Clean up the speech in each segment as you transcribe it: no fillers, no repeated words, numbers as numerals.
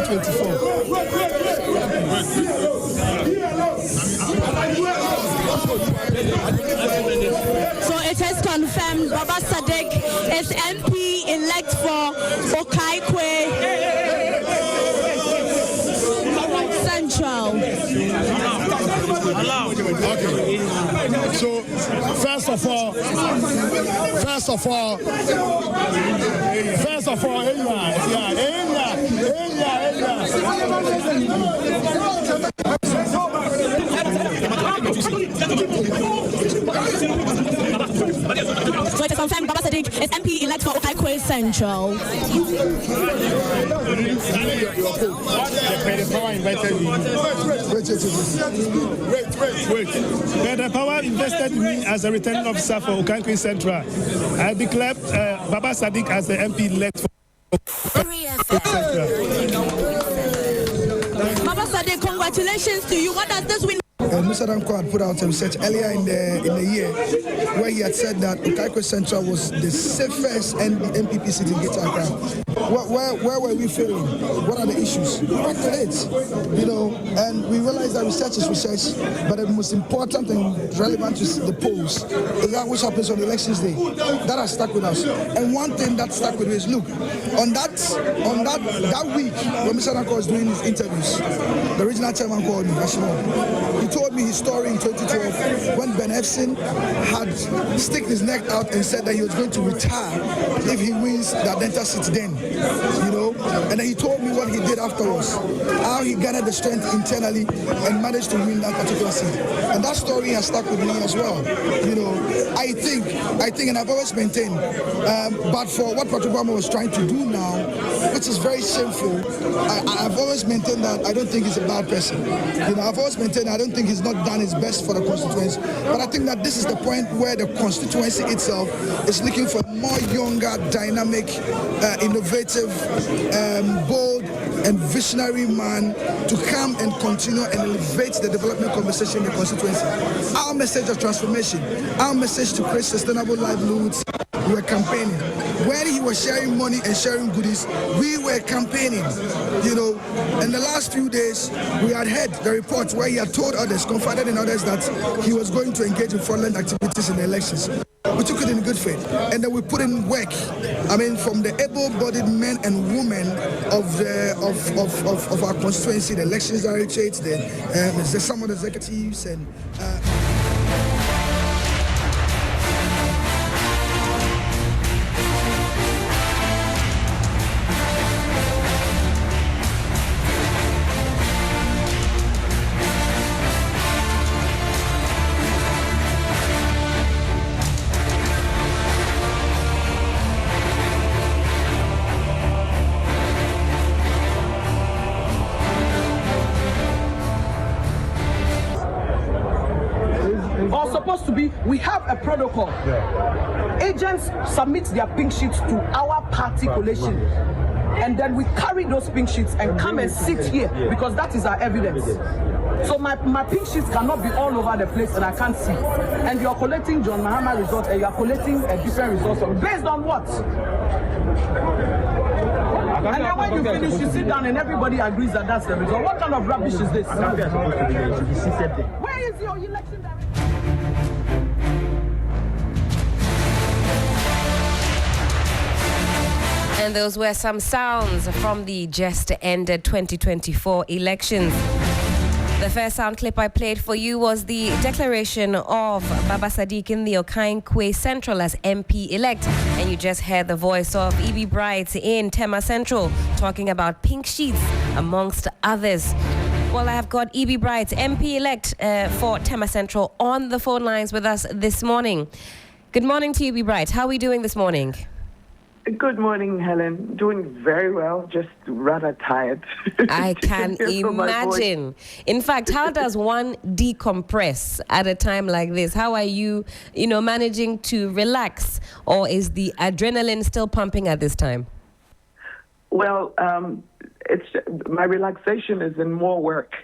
2024. So it is confirmed Baba Sadiq is MP-elect for Okaikwe Central. Okay. So first of all, So it is confirmed Baba Sadiq is MP-elect for Okaikwe Central. Wait. The power invested in me as a returning officer for Okaikwe Central. I declare Baba Sadiq as the MP-elect for Okaikwe Central. Baba Sadiq, congratulations to you. What does this win? Mr. Danko had put out a research earlier in the year where he had said that Okaikwe Central was the safest MPP seat in Greater Accra. Where were we failing? What are the issues? We worked on it, and we realized that research is research, but the most important and relevant to the polls is that which happens on election day. That has stuck with us. And one thing that stuck with me is, look, on that week when Mr. Danko was doing his interviews, the regional chairman called me, he told me his story in 2012 when Ben Efson had stick his neck out and said that he was going to retire if he wins the Adenta seat then, and then he told me what he did afterwards, how he gathered the strength internally and managed to win that particular seat. And that story has stuck with me as well. I think, and I've always maintained, but for what Patrick Obama was trying to do now, which is very shameful, I've always maintained that I don't think he's a bad person. I've always maintained I don't think he's not done his best for the constituency. But I think that this is the point where the constituency itself is looking for a more younger, dynamic, innovative, bold and visionary man to come and continue and elevate the development conversation in the constituency. Our message of transformation, our message to create sustainable livelihoods, we were campaigning. When he was sharing money and sharing goodies, we were campaigning. In the last few days, we had heard the reports where he had told others, confided in others, that he was going to engage in fraudulent activities in the elections. We took it in good faith, and then we put in work. From the able-bodied men and women of our constituency, the elections directorates, some of the executives, and. We have a protocol. Agents submit their pink sheets to our party collation, and then we carry those pink sheets and come and sit here because that is our evidence. So my pink sheets cannot be all over the place and I can't see. And you are collecting John Mahama results and you are collecting a different result based on what? And then when you finish, you sit down and everybody agrees that that's the result. What kind of rubbish is this? Where is your election director? And those were some sounds from the just ended 2024 elections. The first sound clip I played for you was the declaration of Baba Sadiq in the Okaikwe Central as MP-elect. And you just heard the voice of E.B. Bright in Tema Central talking about pink sheets, amongst others. Well, I have got E.B. Bright, MP-elect for Tema Central, on the phone lines with us this morning. Good morning to you, E.B. Bright. How are we doing this morning? Good morning, Helen. Doing very well, just rather tired. I can imagine. In fact, how does one decompress at a time like this? How are you, managing to relax, or is the adrenaline still pumping at this time? Well, my relaxation is in more work.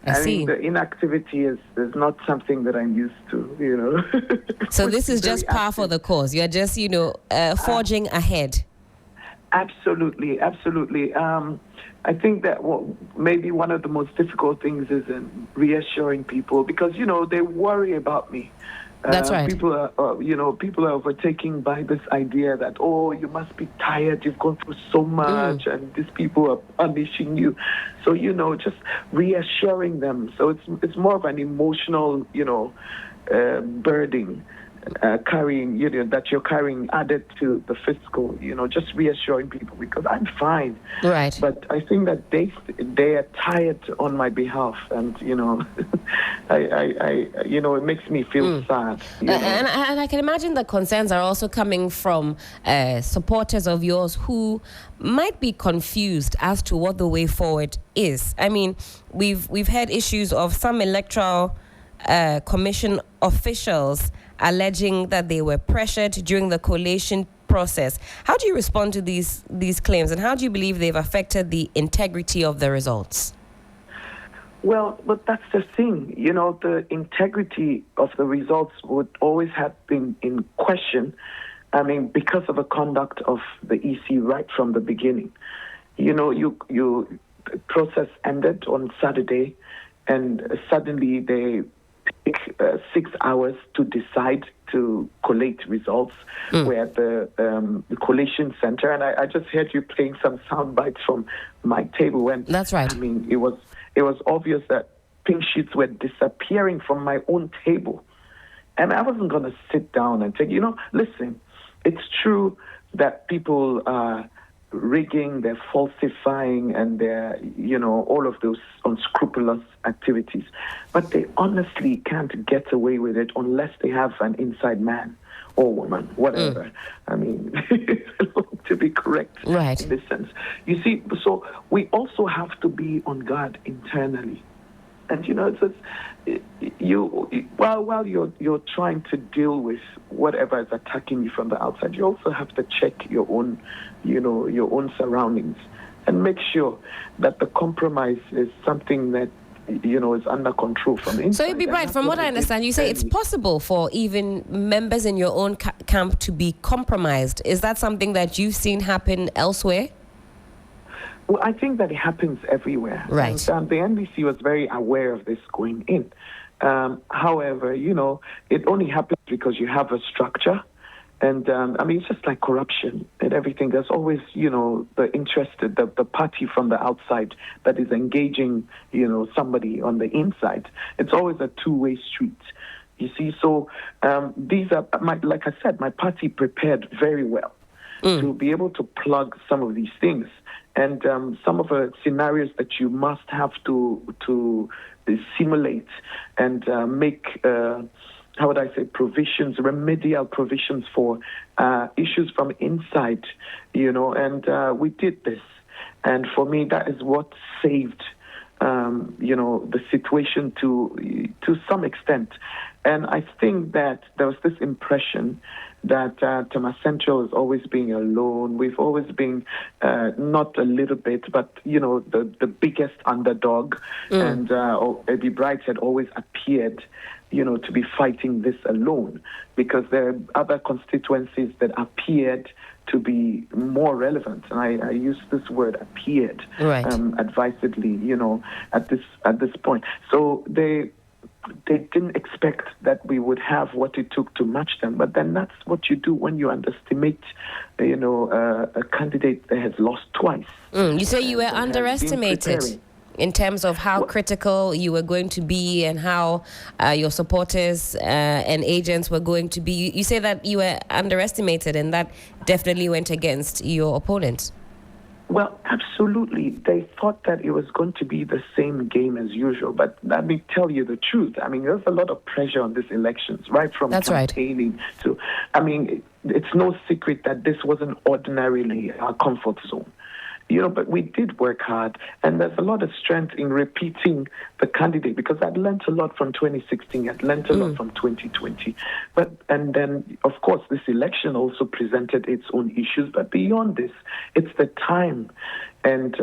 I see. The inactivity is not something that I'm used to, So this is just par for the cause. You're just, forging ahead. Absolutely, absolutely. I think that maybe one of the most difficult things is in reassuring people because, they worry about me. That's right. People are overtaken by this idea that, you must be tired, you've gone through so much, and these people are punishing you. So, just reassuring them. So it's more of an emotional, burden. Carrying, that you're carrying added to the physical, just reassuring people because I'm fine. Right. But I think that they are tired on my behalf, and it makes me feel sad. And I can imagine the concerns are also coming from supporters of yours who might be confused as to what the way forward is. I mean, we've had issues of some electoral commission officials alleging that they were pressured during the collation process. How do you respond to these claims, and how do you believe they've affected the integrity of the results? Well, but that's the thing. The integrity of the results would always have been in question. I mean, because of the conduct of the EC right from the beginning. The process ended on Saturday, and suddenly they take 6 hours to decide to collate results. We're at the collation center, and I just heard you playing some sound bites from my table. When that's right. I mean, it was obvious that pink sheets were disappearing from my own table, and I wasn't going to sit down and take. Listen, it's true that people are rigging, they're falsifying, and they're, all of those unscrupulous activities. But they honestly can't get away with it unless they have an inside man or woman, whatever. I mean, to be correct right. in this sense. You see, so we also have to be on guard internally. And while you're trying to deal with whatever is attacking you from the outside, you also have to check your own, your own surroundings, and make sure that the compromise is something that is under control from the inside. So you'd be right. From what I understand, you say it's possible for even members in your own camp to be compromised. Is that something that you've seen happen elsewhere? Well, I think that it happens everywhere. Right. And the NBC was very aware of this going in. However, it only happens because you have a structure. And, it's just like corruption and everything. There's always, the interested, the party from the outside that is engaging, somebody on the inside. It's always a two-way street. You see, so these are, like I said, my party prepared very well to be able to plug some of these things. And some of the scenarios that you must have to simulate and make, remedial provisions for issues from inside, and we did this. And for me, that is what saved, the situation to some extent. And I think that there was this impression that Tema Central is always being alone. We've always been not a little bit, but the biggest underdog. And Ebi Bright had always appeared, to be fighting this alone, because there are other constituencies that appeared to be more relevant. And I use this word appeared, right. Advisedly, at this point. So they didn't expect that we would have what it took to match them. But then that's what you do when you underestimate, a candidate that has lost twice. You say you were underestimated in terms of how critical you were going to be and how your supporters and agents were going to be. You say that you were underestimated, and that definitely went against your opponent. Well, absolutely. They thought that it was going to be the same game as usual. But let me tell you the truth. I mean, there's a lot of pressure on these elections, right from campaigning to... I mean, it's no secret that this wasn't ordinarily our comfort zone. But we did work hard, and there's a lot of strength in repeating the candidate, because I'd learned a lot from 2016, I'd learned a lot from 2020. And then, of course, this election also presented its own issues, but beyond this, it's the time and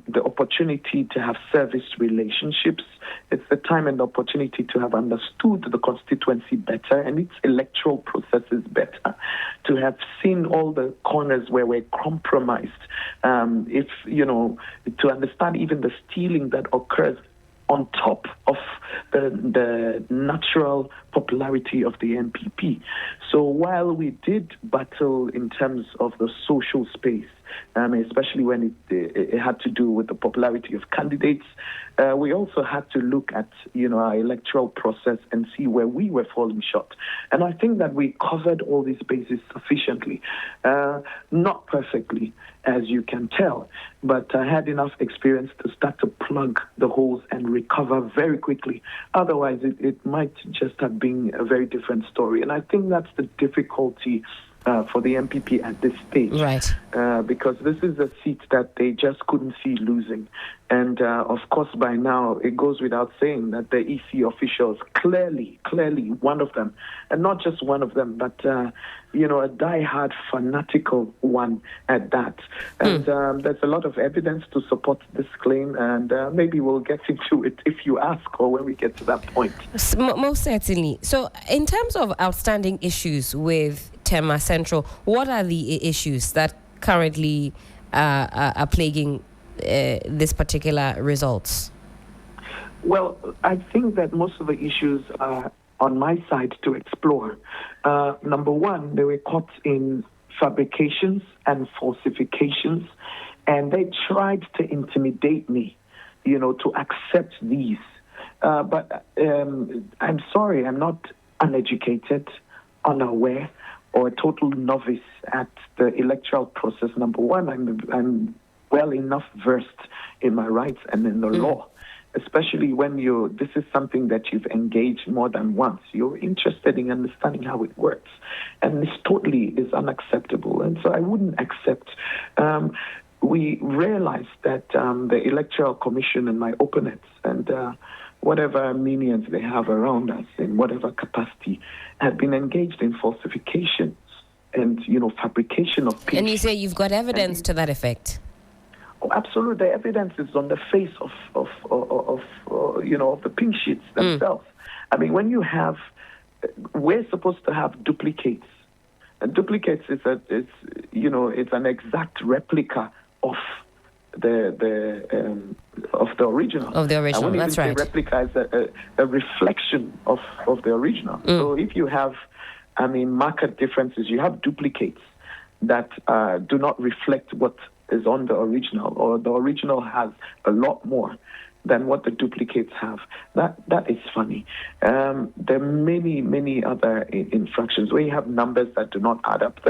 the opportunity to have service relationships. It's the time and the opportunity to have understood the constituency better and its electoral processes better, to have seen all the corners where we're compromised, to understand even the stealing that occurs on top of the natural popularity of the NPP. So while we did battle in terms of the social space, especially when it had to do with the popularity of candidates, we also had to look at, our electoral process and see where we were falling short. And I think that we covered all these bases sufficiently, not perfectly, as you can tell, but I had enough experience to start to plug the holes and recover very quickly. Otherwise, it might just have been a very different story. And I think that's the difficulty for the NPP at this stage. Right. Because this is a seat that they just couldn't see losing. And of course, by now, it goes without saying that the EC officials, clearly, one of them, and not just one of them, but, a die-hard fanatical one at that. And there's a lot of evidence to support this claim, and maybe we'll get into it if you ask or when we get to that point. Most certainly. So in terms of outstanding issues with Tema Central, what are the issues that currently are plaguing this particular results? Well, I think that most of the issues are on my side to explore. Number one, they were caught in fabrications and falsifications, and they tried to intimidate me, to accept these. But I'm sorry, I'm not uneducated, unaware, or a total novice at the electoral process. Number one, I'm well enough versed in my rights and in the law, especially when this is something that you've engaged more than once. You're interested in understanding how it works. And this totally is unacceptable. And so I wouldn't accept. We realized that the Electoral Commission and my opponents and whatever minions they have around us in whatever capacity had been engaged in falsification and, fabrication of people. And you say you've got evidence to that effect? Oh, absolutely. The evidence is on the face of the pink sheets themselves. I mean, when you have, we're supposed to have duplicates. And duplicates is it's an exact replica of the original. Of the original, that's right. Replica is a reflection of the original. So if you have, marked differences, you have duplicates that do not reflect what is on the original, or the original has a lot more than what the duplicates have. That is funny. There are many other infractions where you have numbers that do not add up.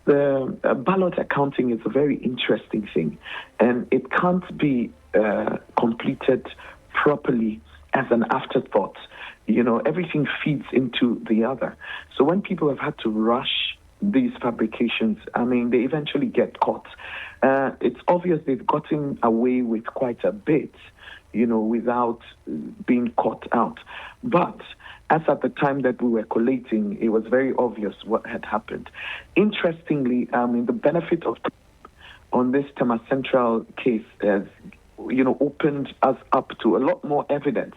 The ballot accounting is a very interesting thing, and it can't be completed properly as an afterthought. Everything feeds into the other. So when people have had to rush these fabrications, they eventually get caught. It's obvious they've gotten away with quite a bit, without being caught out. But as at the time that we were collating, it was very obvious what had happened. Interestingly, the benefit of on this Tema Central case has, opened us up to a lot more evidence,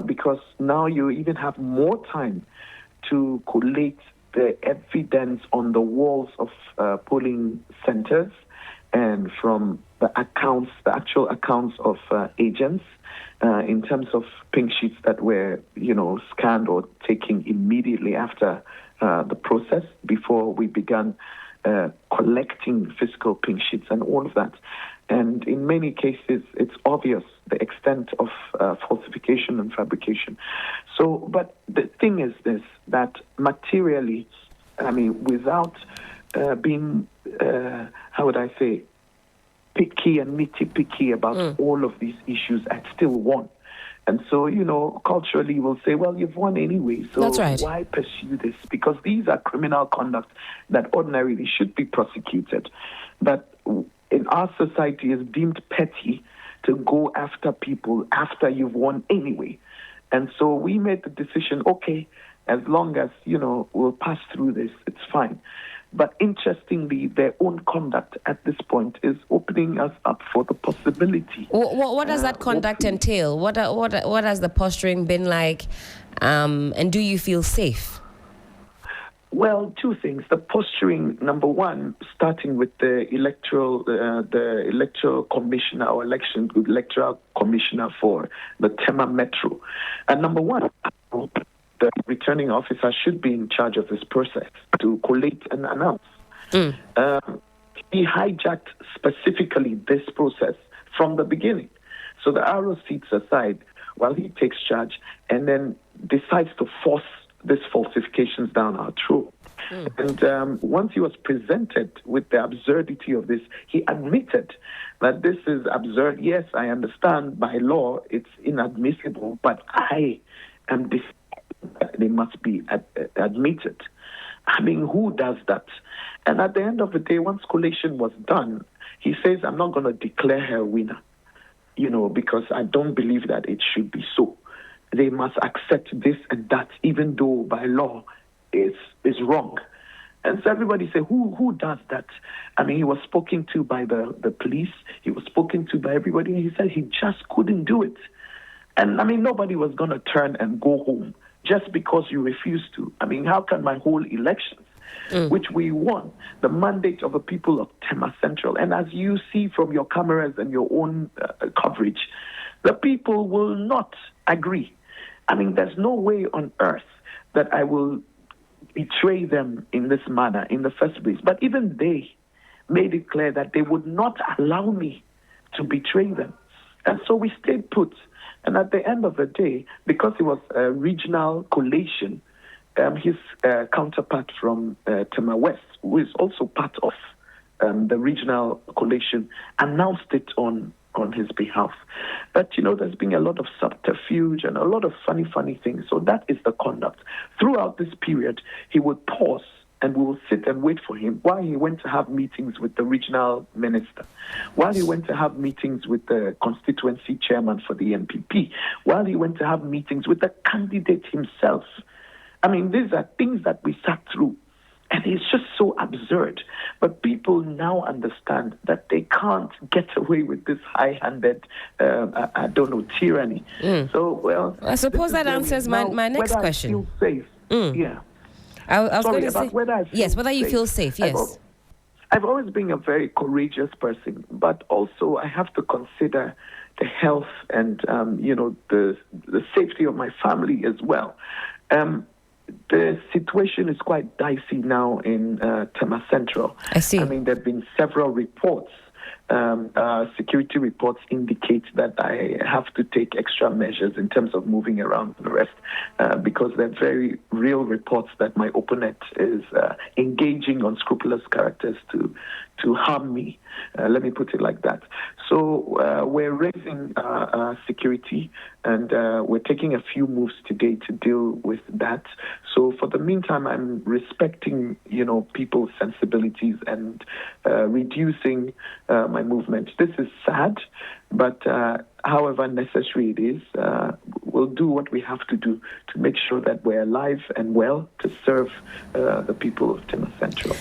because now you even have more time to collate the evidence on the walls of polling centers and from the actual accounts of agents, in terms of pink sheets that were, scanned or taken immediately after the process before we began collecting physical pink sheets and all of that. And in many cases, it's obvious the extent of falsification and fabrication. So, but the thing is this, that materially, without being, how would I say, picky and nitty-picky about all of these issues, I still won. And so, culturally we'll say, well, you've won anyway, so that's right. Why pursue this? Because these are criminal conduct that ordinarily should be prosecuted. But in our society, it's deemed petty to go after people after you've won anyway. And so we made the decision, okay, as long as, we'll pass through this, it's fine. But interestingly, their own conduct at this point is opening us up for the possibility. What does that conduct entail? What has the posturing been like? And do you feel safe? Well, two things. The posturing, number one, starting with the electoral commissioner or electoral commissioner for the Tema Metro. And number one, the returning officer should be in charge of this process to collate and announce. He hijacked specifically this process from the beginning. So the RO sits aside while he takes charge and then decides to force these falsifications down our throat. And once he was presented with the absurdity of this, he admitted that this is absurd. Yes, I understand by law it's inadmissible, but I am deciding that they must be admitted. I mean, who does that? And at the end of the day, once collation was done, he says, I'm not going to declare her a winner, because I don't believe that it should be so. They must accept this and that, even though by law is wrong. And so everybody say, who does that? I mean, he was spoken to by the police. He was spoken to by everybody. And he said he just couldn't do it. And I mean, nobody was going to turn and go home just because you refused to. I mean, how can my whole elections, which we won, the mandate of the people of Tema Central, and as you see from your cameras and your own coverage, the people will not agree. I mean, there's no way on earth that I will betray them in this manner in the first place. But even they made it clear that they would not allow me to betray them. And so we stayed put. And at the end of the day, because it was a regional collation, his counterpart from Tema West, who is also part of the regional collation, announced it on his behalf. But, there's been a lot of subterfuge and a lot of funny things. So that is the conduct. Throughout this period, he would pause and we will sit and wait for him while he went to have meetings with the regional minister, while he went to have meetings with the constituency chairman for the NPP, while he went to have meetings with the candidate himself. I mean, these are things that we sat through. And it's just so absurd. But people now understand that they can't get away with this high-handed, tyranny. So, well... I suppose that answers my next question. I feel safe. Yeah. I was going to say... whether you feel safe, yes. I've always been a very courageous person, but also I have to consider the health and, the safety of my family as well. The situation is quite dicey now in Tema Central. I see. I mean, there have been several reports. Security reports indicate that I have to take extra measures in terms of moving around the rest because they're very real reports that my opponent is engaging unscrupulous characters to harm me. Let me put it like that. So we're raising security and we're taking a few moves today to deal with that. So for the meantime, I'm respecting, people's sensibilities and reducing my movement. This is sad, but however necessary it is, we'll do what we have to do to make sure that we're alive and well to serve the people of Tema Central.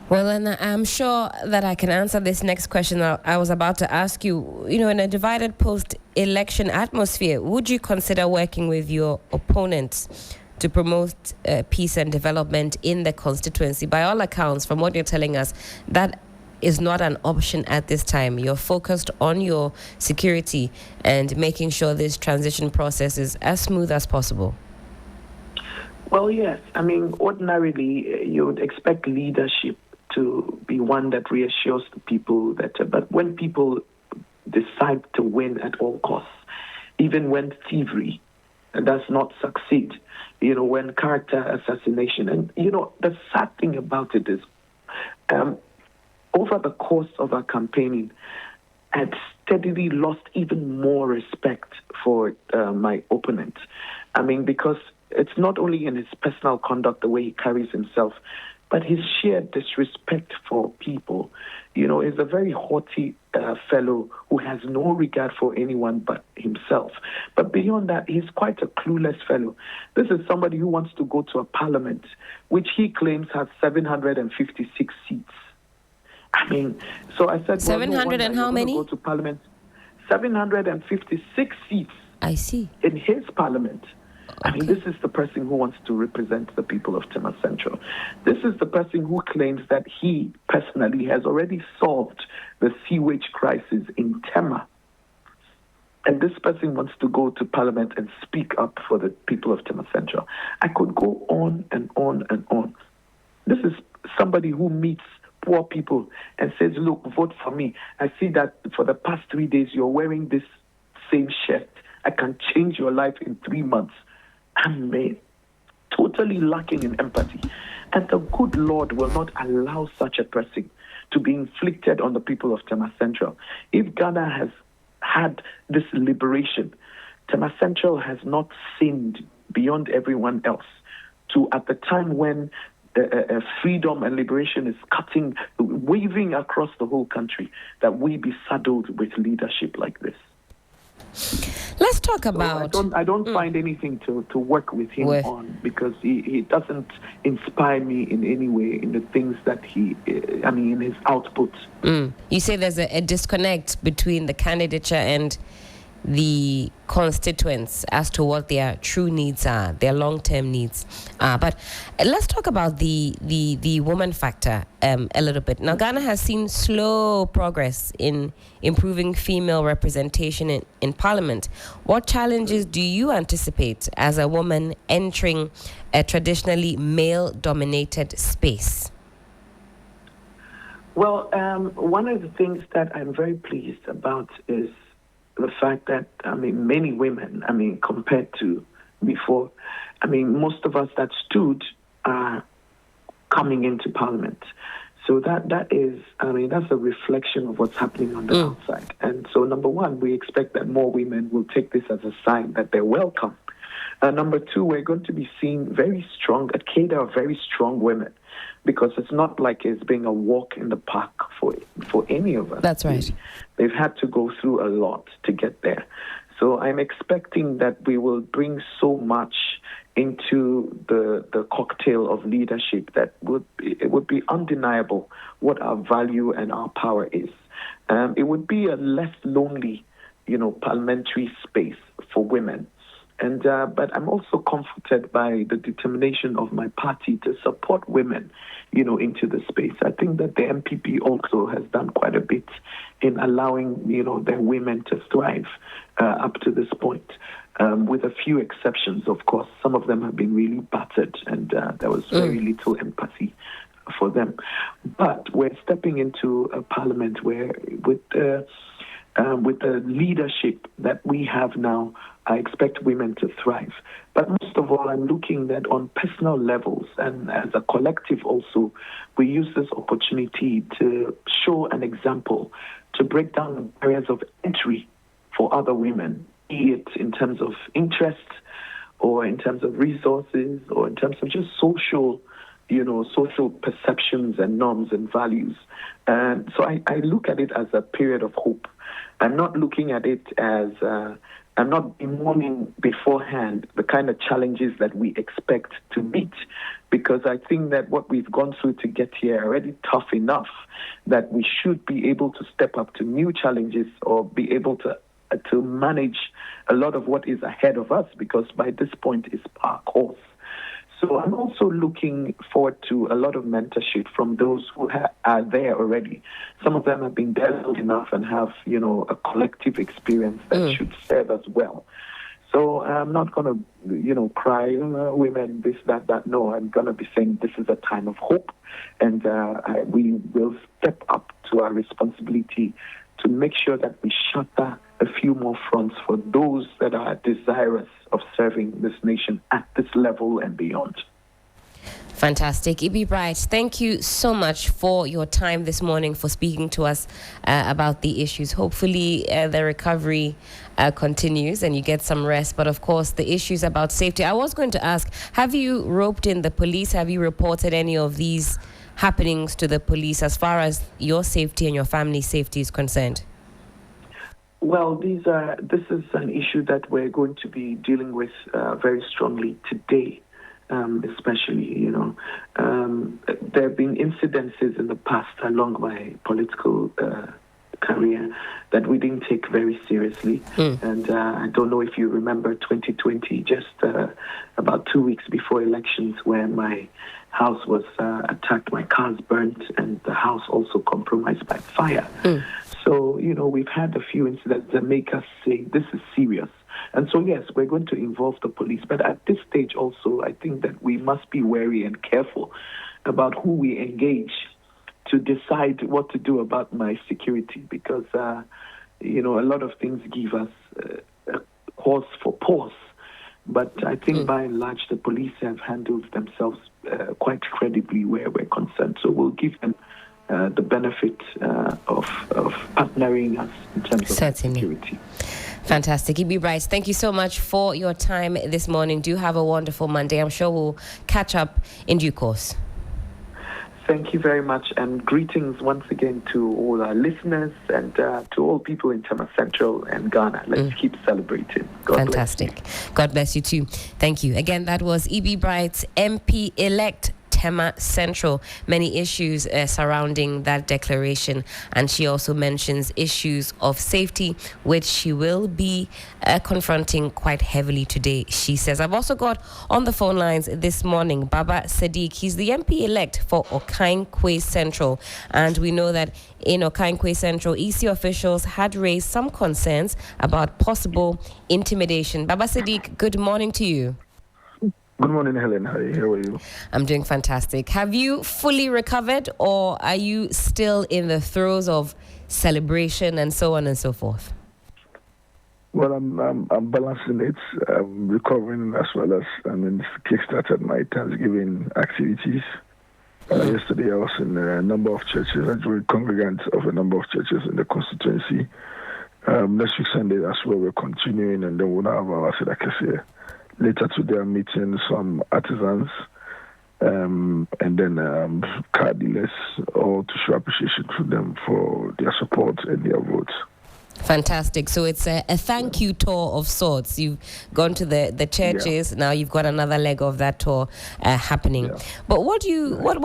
Well, and I'm sure that I can answer this next question I was about to ask you. In a divided post-election atmosphere, would you consider working with your opponents to promote peace and development in the constituency? By all accounts, from what you're telling us, that is not an option at this time. You're focused on your security and making sure this transition process is as smooth as possible. Well, yes. I mean, ordinarily, you would expect leadership to be one that reassures the people that, but when people decide to win at all costs, even when thievery does not succeed, when character assassination, and, the sad thing about it is, over the course of our campaigning, I had steadily lost even more respect for my opponent. I mean, because it's not only in his personal conduct, the way he carries himself, but his sheer disrespect for people. He's a very haughty fellow who has no regard for anyone but himself. But beyond that, he's quite a clueless fellow. This is somebody who wants to go to a parliament, which he claims has 756 seats. I mean, so I said, 700 and how many? Go to parliament. 756 seats. I see. In his parliament. Okay. I mean, this is the person who wants to represent the people of Tema Central. This is the person who claims that he personally has already solved the sewage crisis in Tema. And this person wants to go to parliament and speak up for the people of Tema Central. I could go on and on and on. This is somebody who meets poor people and says, look, vote for me. I see that for the past 3 days you're wearing this same shirt. I can change your life in 3 months. I'm totally lacking in empathy. And the good Lord will not allow such a person to be inflicted on the people of Tema Central. If Ghana has had this liberation, Tema Central has not sinned beyond everyone else to at the time when freedom and liberation is waving across the whole country, that we be saddled with leadership like this. Let's talk about... So I don't find anything to work with him on, because he doesn't inspire me in any way in the things that in his output. You say there's a disconnect between the candidature and the constituents as to what their true needs are, their long-term needs are. But let's talk about the woman factor a little bit. Now, Ghana has seen slow progress in improving female representation in Parliament. What challenges do you anticipate as a woman entering a traditionally male-dominated space? Well, one of the things that I'm very pleased about is the fact that, many women, compared to before, most of us that stood are coming into Parliament. So that is, that's a reflection of what's happening on the outside. And so, number one, we expect that more women will take this as a sign that they're welcome. Number two, we're going to be seeing a cadre of very strong women, because it's not like it's being a walk in the park for any of us. That's right. They've had to go through a lot to get there. So I'm expecting that we will bring so much into the cocktail of leadership that it would be undeniable what our value and our power is. It would be a less lonely, parliamentary space for women. And but I'm also comforted by the determination of my party to support women, into the space. I think that the MPP also has done quite a bit in allowing, their women to thrive up to this point, with a few exceptions, of course. Some of them have been really battered, and there was very little empathy for them. But we're stepping into a parliament where, with the leadership that we have now, I expect women to thrive. But most of all, I'm looking that on personal levels and as a collective also, we use this opportunity to show an example, to break down the barriers of entry for other women, be it in terms of interest or in terms of resources or in terms of just social perceptions and norms and values. And so I look at it as a period of hope. I'm not looking at it as, I'm not bemoaning beforehand the kind of challenges that we expect to meet, because I think that what we've gone through to get here are already tough enough that we should be able to step up to new challenges or be able to manage a lot of what is ahead of us, because by this point it's par course. So I'm also looking forward to a lot of mentorship from those who are there already. Some of them have been dazzled enough and have, a collective experience that should serve us well. So I'm not going to, cry, women, this, that. No, I'm going to be saying this is a time of hope, and we will step up to our responsibility to make sure that we shatter a few more fronts for those that are desirous of serving this nation at this level and beyond. Fantastic. Ibi Bright, thank you so much for your time this morning, for speaking to us about the issues. Hopefully the recovery continues and you get some rest. But of course, the issues about safety. I was going to ask, have you roped in the police? Have you reported any of these happenings to the police as far as your safety and your family's safety is concerned? Well, this is an issue that we're going to be dealing with very strongly today, especially, there have been incidences in the past along my political career that we didn't take very seriously. And I don't know if you remember 2020, just about 2 weeks before elections, where my house was attacked, my cars burnt, and the house also compromised by fire. So, we've had a few incidents that make us say this is serious. And so, yes, we're going to involve the police. But at this stage also, I think that we must be wary and careful about who we engage to decide what to do about my security, because, a lot of things give us a cause for pause. But I think by and large, the police have handled themselves quite credibly where we're concerned. So we'll give them the benefit of partnering us in terms of security. Fantastic. Ibi Bright, thank you so much for your time this morning. Do have a wonderful Monday. I'm sure we'll catch up in due course. Thank you very much, and greetings once again to all our listeners and to all people in Tema Central and Ghana. Let's keep celebrating. Fantastic. Bless you. God bless you too. Thank you. Again, that was Ibi Bright, MP-elect Tema Central. Many issues surrounding that declaration, and she also mentions issues of safety, which she will be confronting quite heavily today, she says. I've also got on the phone lines this morning Baba Sadiq. He's the MP-elect for Okaigwe Central, and we know that in Okaigwe Central, EC officials had raised some concerns about possible intimidation. Baba Sadiq, good morning to you. Good morning, Helen. How are you? I'm doing fantastic. Have you fully recovered, or are you still in the throes of celebration and so on and so forth? Well, I'm balancing it. I'm recovering as well as kick-started my Thanksgiving activities. Yesterday, I was in a number of churches. I joined congregants of a number of churches in the constituency. Next week Sunday, that's where we're continuing, and then we'll have our Sedakese. Later today, I'm meeting some artisans and then car dealers, all to show appreciation to them for their support and their votes. Fantastic. So it's a thank you tour of sorts. You've gone to the churches. Now you've got another leg of that tour happening. Yeah. But what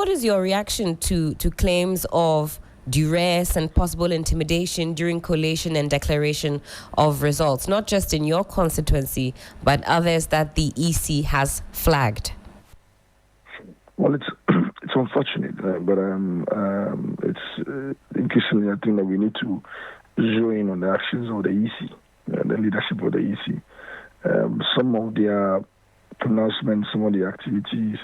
is your reaction to claims of duress and possible intimidation during collation and declaration of results, not just in your constituency, but others that the EC has flagged? Well, it's unfortunate, but it's increasingly, I think that we need to zero in on the actions of the EC, the leadership of the EC. Some of their pronouncements, some of the activities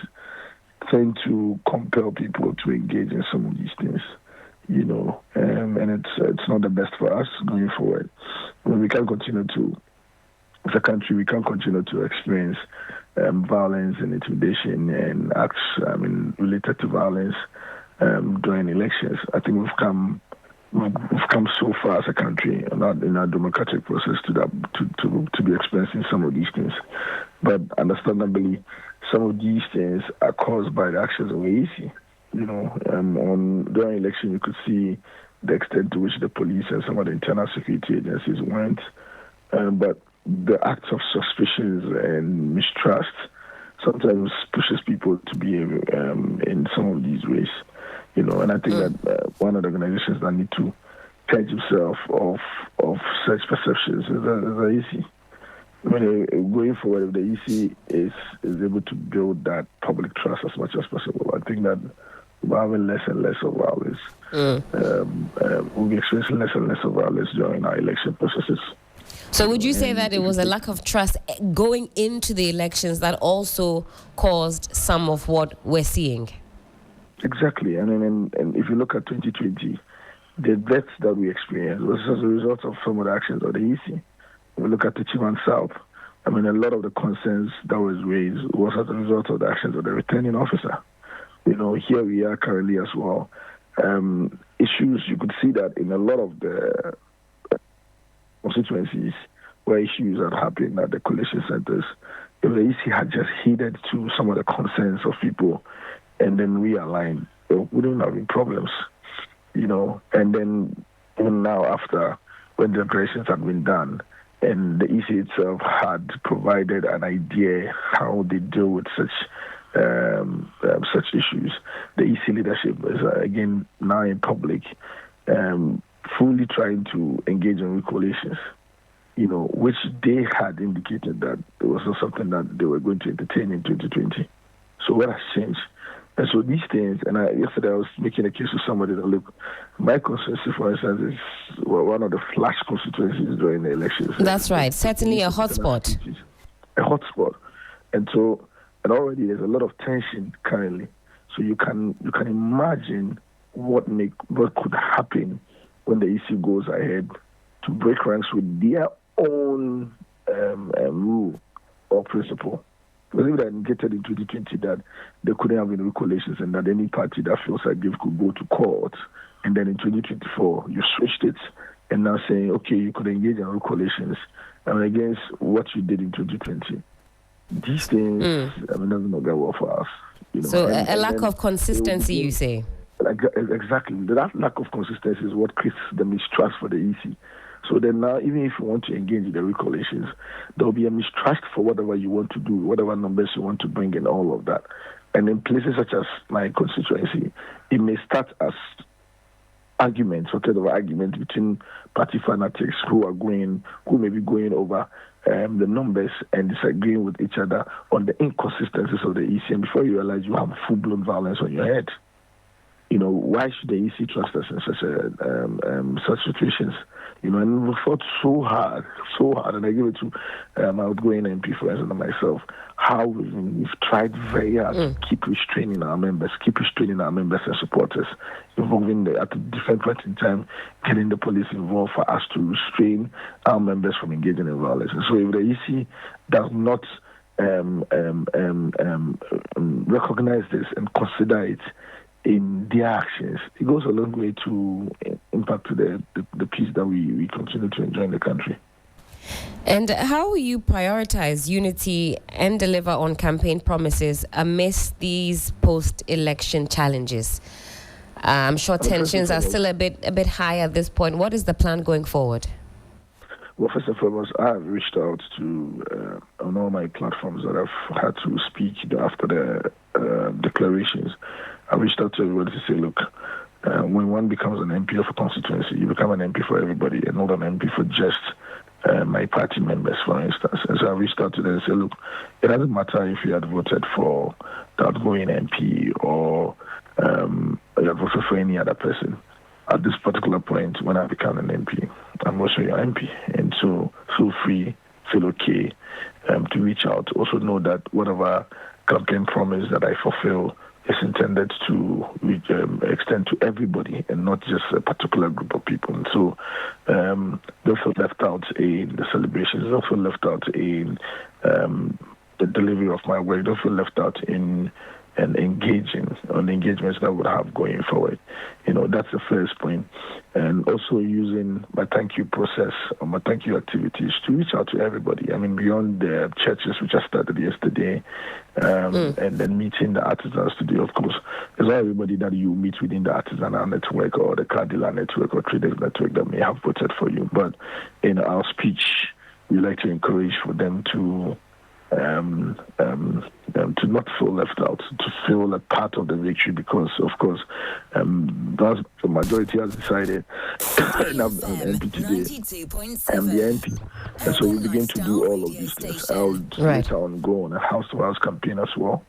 tend to compel people to engage in some of these things. And it's not the best for us going forward. We can't continue to, as a country, we can't continue to experience violence and intimidation and acts, related to violence during elections. I think we've come so far as a country in our democratic process to be experiencing some of these things. But understandably, some of these things are caused by the actions of the EC. During election, you could see the extent to which the police and some of the internal security agencies went. But the acts of suspicions and mistrust sometimes pushes people to behave in some of these ways. And I think that one of the organizations that need to purge himself of such perceptions is the EC. Going forward, if the EC is able to build that public trust as much as possible, I think that we're having less and less of violence. We'll be experiencing less and less of violence during our election processes. So would you say that it was a lack of trust going into the elections that also caused some of what we're seeing? Exactly. And if you look at 2020, the deaths that we experienced was as a result of some of the actions of the EC. When we look at the Chiman South, a lot of the concerns that was raised was as a result of the actions of the returning officer. Here we are currently as well. Issues, you could see that in a lot of the constituencies where issues had happened at the collation centers, if the EC had just heeded to some of the concerns of people and then realigned, there wouldn't have been problems, And then even now, after when the declarations had been done, and the EC itself had provided an idea how they deal with such issues, the EC leadership is again now in public, fully trying to engage in reconciliations, which they had indicated that it was not something that they were going to entertain in 2020. So what has changed? And so these things, and yesterday I was making a case with somebody that, look, my constituency, for instance, is one of the flash constituencies during the elections. That's right. Certainly a hotspot. A hotspot. And already there's a lot of tension currently. So you can imagine what could happen when the EC goes ahead to break ranks with their own rule or principle. Because if they indicated in 2020 that there couldn't have any reconciliations and that any party that feels aggrieved could go to court, and then in 2024 you switched it and now saying, okay, you could engage in reconciliations against what you did in 2020. These things, doesn't go well for us. So a lack of consistency, you say? Exactly. That lack of consistency is what creates the mistrust for the EC. So then now, even if you want to engage in the reconciliations, there will be a mistrust for whatever you want to do, whatever numbers you want to bring in, all of that. And in places such as my constituency, it may start as arguments, arguments between party fanatics who may be going over the numbers and disagreeing with each other on the inconsistencies of the EC. And before you realize, you have full-blown violence on your head. Why should the EC trust us in such situations? And we fought so hard, and I give it to outgoing MP, for instance, and myself, how we've tried very hard to keep restraining our members and supporters, involving at a different point in time, getting the police involved for us to restrain our members from engaging in violence. And so if the EC does not recognize this and consider it in their actions, it goes a long way to impact the peace that we continue to enjoy in the country. And how will you prioritize unity and deliver on campaign promises amidst these post-election challenges? I'm sure tensions are still a bit high at this point. What is the plan going forward? Well, first and foremost, I have reached out to on all my platforms that I've had to speak after the declarations. I reached out to everybody to say, look, when one becomes an MP of a constituency, you become an MP for everybody and not an MP for just my party members, for instance. And so I reached out to them and said, look, it doesn't matter if you had voted for the outgoing MP or you had voted for any other person. At this particular point, when I become an MP, I'm also your MP. And so feel free, feel okay to reach out. Also know that whatever campaign promise that I fulfill is intended to extend to everybody and not just a particular group of people. And so those who left out in the celebrations, those who left out in the delivery of my work, those who left out in and engaging on the engagements that we'll have going forward. That's the first point. And also using my thank you process or my thank you activities to reach out to everybody. I mean, beyond the churches, which I started yesterday, and then meeting the artisans today, of course. There's not everybody that you meet within the artisanal network or the car dealer network or traders network that may have voted for you. But in our speech, we like to encourage for them to not feel left out, to feel a part of the victory, because, of course, the majority has decided and I'm an MP today. I'm the MP. And so we begin to do all of these things. I'll later on go on a house-to-house campaign as well.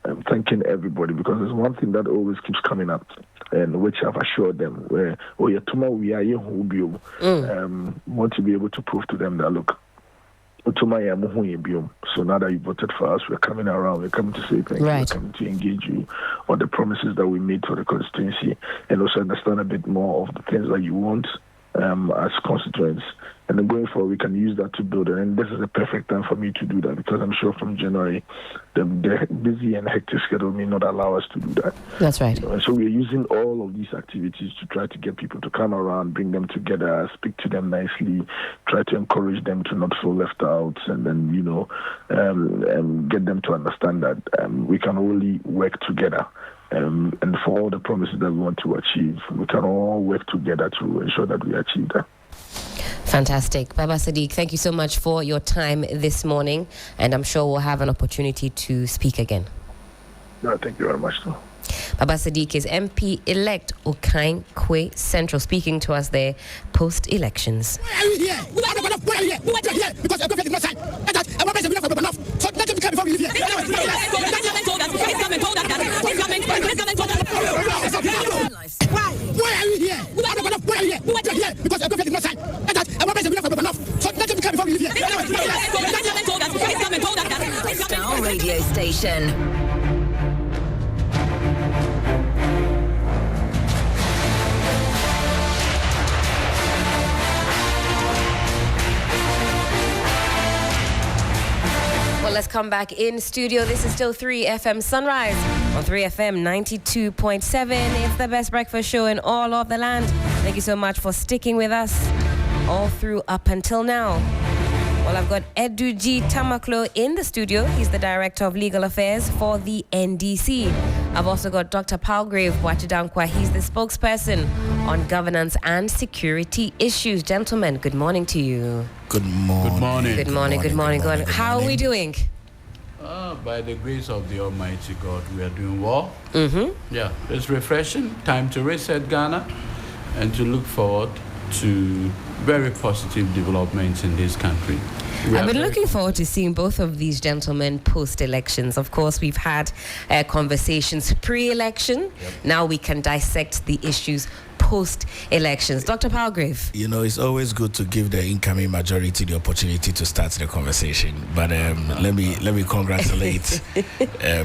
I'm thanking everybody, because there's one thing that always keeps coming up, and which I've assured them, where, we are here, want to be able to prove to them that, look, so now that you voted for us, we're coming around, we're coming to say thank you, we're coming to engage you on the promises that we made for the constituency, and also understand a bit more of the things that you want as constituents. And then going forward, we can use that to build it. And this is the perfect time for me to do that, because I'm sure from January, the busy and hectic schedule may not allow us to do that. That's right. And so we're using all of these activities to try to get people to come around, bring them together, speak to them nicely, try to encourage them to not feel left out, and then, get them to understand that we can only work together and for all the promises that we want to achieve. We can all work together to ensure that we achieve that. Fantastic. Baba Sadiq, thank you so much for your time this morning, and I'm sure we'll have an opportunity to speak again. No, thank you very much, sir. Baba Sadiq is MP-elect Okaigwe Central, speaking to us there post-elections. Why are you here? Why are you here? Why are you here? Because your government did not sign. And that our president will not enough. So let him come before we leave here. Why are you here? Why are you here? Why are you here? Because your government did not sign. And that our president will not enough. So let him come before we leave here. Star Radio Station. Well, let's come back in studio. This is still 3FM Sunrise on 3FM 92.7. It's the best breakfast show in all of the land. Thank you so much for sticking with us all through up until now. Well, I've got Eduji Tamaklo in the studio. He's the Director of Legal Affairs for the NDC. I've also got Dr. Palgrave Wachidankwa. He's the spokesperson on governance and security issues. Gentlemen, good morning to you. Good morning. Good morning. Good morning. Good morning. Good morning. How are we doing? By the grace of the Almighty God, we are doing well. Mm-hmm. Yeah, it's refreshing. Time to reset Ghana and to look forward to very positive developments in this country. I've been looking forward to seeing both of these gentlemen post-elections. Of course, we've had conversations pre-election. Yep. Now we can dissect the issues post-elections. Dr. Palgrave. You know, it's always good to give the incoming majority the opportunity to start the conversation. But let me congratulate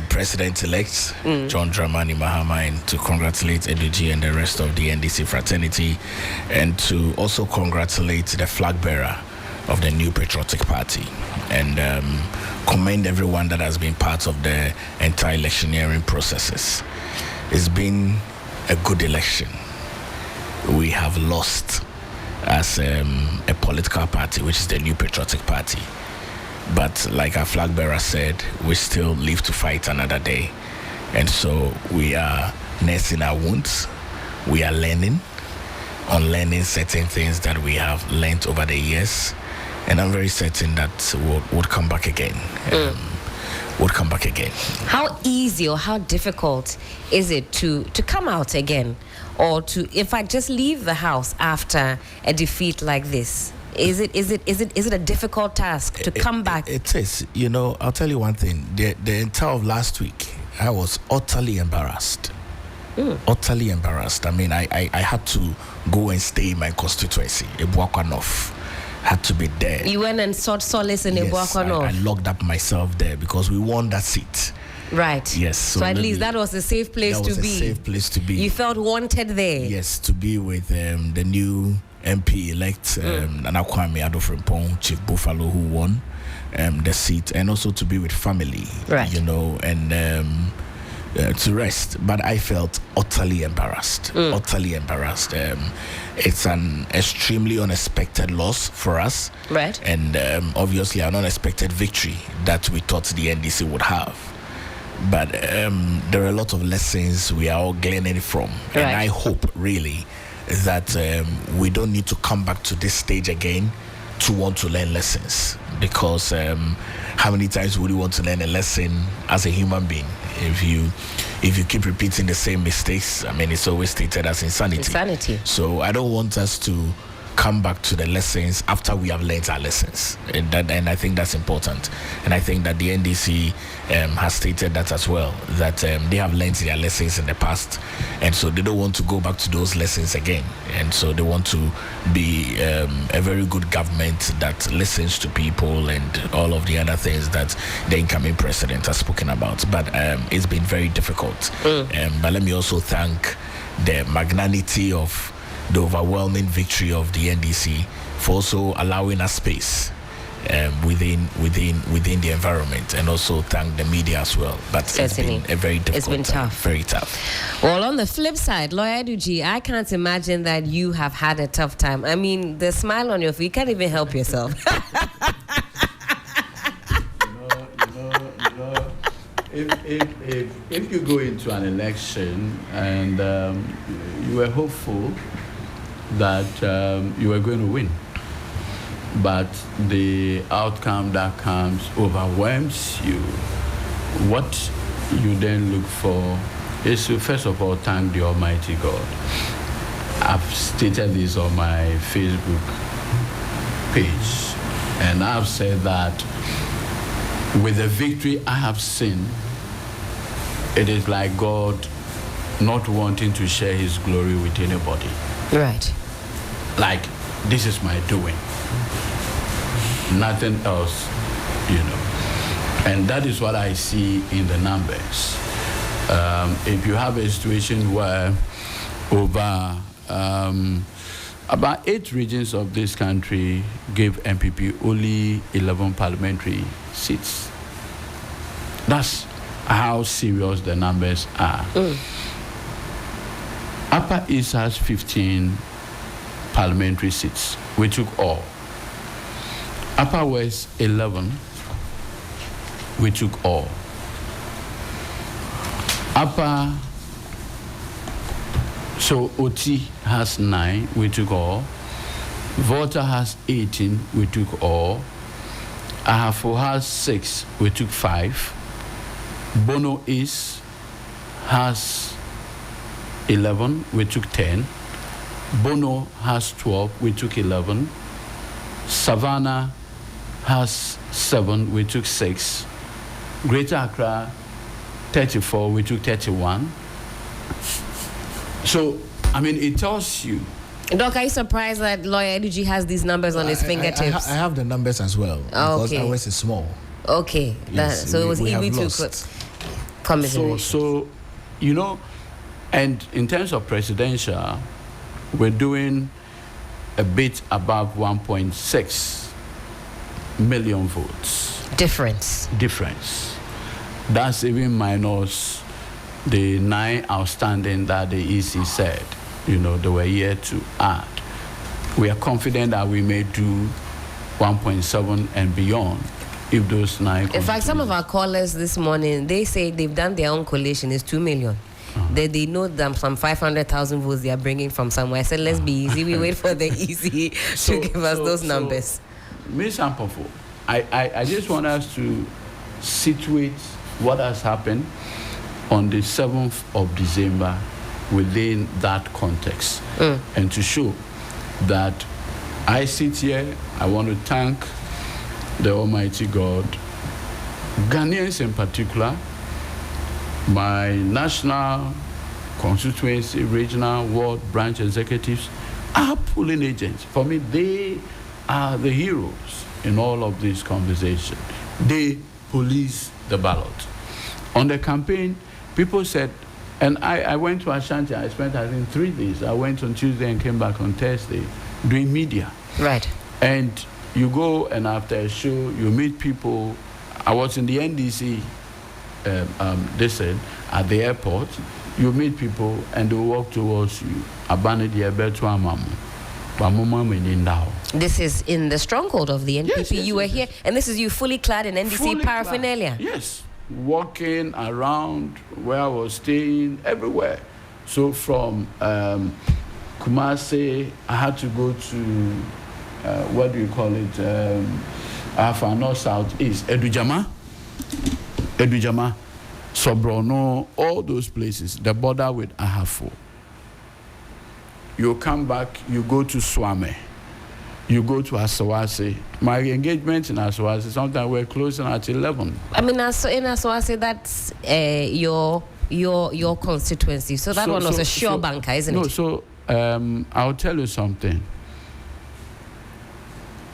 President-elect John Dramani Mahama, and to congratulate Eduji and the rest of the NDC fraternity, and to also congratulate the flag bearer of the New Patriotic Party, and commend everyone that has been part of the entire electioneering processes. It's been a good election. We have lost as a political party, which is the New Patriotic Party. But like our flag bearer said, we still live to fight another day. And so we are nursing our wounds. We are unlearning certain things that we have learned over the years. And I'm very certain that we'll come back again. We'll come back again. How easy or how difficult is it to come out again, or to, in fact, just leave the house after a defeat like this? Is it a difficult task to come back? It is. You know, I'll tell you one thing. The entire of last week, I was utterly embarrassed. Utterly embarrassed. I mean, I had to go and stay in my constituency, Ebuakwa North. Had to be there. You went and sought solace in Ebuakwa North. I locked up myself there because we won that seat. Right. Yes. So at least that was a safe place to be. That was a safe place to be. You felt wanted there. Yes, to be with the new MP-elect Nana Kwame Addo-Frimpong, Chief Buffalo, who won the seat, and also to be with family. Right. You know, and to rest. But I felt utterly embarrassed. Utterly embarrassed. It's an extremely unexpected loss for us. Right. And obviously an unexpected victory that we thought the NDC would have. But there are a lot of lessons we are all gleaning from. Right. And I hope really that we don't need to come back to this stage again to want to learn lessons. Because how many times would you want to learn a lesson as a human being? If you keep repeating the same mistakes, I mean, it's always stated as insanity. So I don't want us to come back to the lessons after we have learned our lessons, and I think that's important. And I think that the NDC has stated that as well, that they have learned their lessons in the past, and so they don't want to go back to those lessons again. And so they want to be a very good government that listens to people and all of the other things that the incoming president has spoken about. But it's been very difficult. But let me also thank the magnanimity of the overwhelming victory of the NDC for also allowing us space within the environment, and also thank the media as well. But certainly, it's been a very difficult it's been time, tough. Very tough. Well, on the flip side, Lawyer Eduji, I can't imagine that you have had a tough time. I mean, the smile on your face, you can't even help yourself. if you go into an election and you were hopeful that you were going to win, but the outcome that comes overwhelms you, what you then look for is to first of all thank the Almighty God. I've stated this on my Facebook page, and I've said that with the victory I have seen, it is like God not wanting to share his glory with anybody. Right. Like, this is my doing. Nothing else, you know. And that is what I see in the numbers. If you have a situation where over about 8 regions of this country gave MPP only 11 parliamentary seats, that's how serious the numbers are. Upper East has 15 parliamentary seats. We took all. Upper West, 11. We took all. So OT has 9, we took all. Volta has 18, we took all. Ahafo has 6, we took 5. Bono East has 11, we took 10. Bono has 12, we took 11. Savannah has 7, we took 6. Greater Accra, 34, we took 31. So, I mean, it tells you. Doc, are you surprised that Lawyer Edudzi has these numbers on his fingertips? I have the numbers as well, because ours is small. Okay, Yes, so it was easy to commiserate. So, you know, and in terms of presidential, we're doing a bit above 1.6 million votes. Difference. That's even minus the 9 outstanding that the EC said, you know, they were here to add. We are confident that we may do 1.7 and beyond if those 9. In fact, some of our callers this morning, they say they've done their own collation, it's 2 million. They know them some 500,000 votes they are bringing from somewhere. I said, let's be easy. We wait for the EC to give us those numbers. Ms. Ampofo, I just want us to situate what has happened on the 7th of December within that context, and to show that I sit here, I want to thank the Almighty God, Ghanaians in particular, my national, constituency, regional, ward, branch executives are pulling agents. For me, they are the heroes in all of this conversation. They police the ballot. On the campaign, people said, and I went to Ashanti, I spent, I think, 3 days. I went on Tuesday and came back on Thursday doing media. Right. And you go and after a show, you meet people. I was in the NDC, they said, at the airport, you meet people and they walk towards you. This is in the stronghold of the NPP. Yes, you were here, and this is you fully clad in NDC paraphernalia. Yes, walking around where I was staying, everywhere. So from Kumasi, I had to go to, what do you call it, Afano Southeast, Edujama, Sobrono, all those places, the border with Ahafo. You come back, you go to Swame, you go to Asawase. My engagement in Asawase, sometimes we're closing at 11. I mean, in Asawase, that's your constituency. So that one was a sure banker, isn't it? No, so I'll tell you something.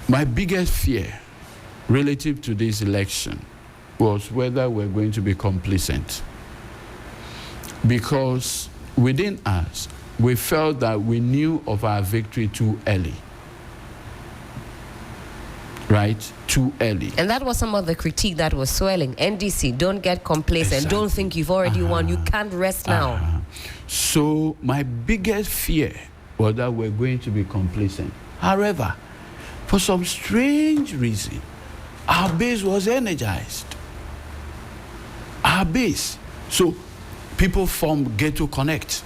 My biggest fear relative to this election was whether we're going to be complacent. Because within us, we felt that we knew of our victory too early. Right? Too early. And that was some of the critique that was swelling. NDC, don't get complacent. Exactly. Don't think you've already won. You can't rest now. So my biggest fear was that we're going to be complacent. However, for some strange reason, our base was energized. Our our base. So people form Ghetto Connect,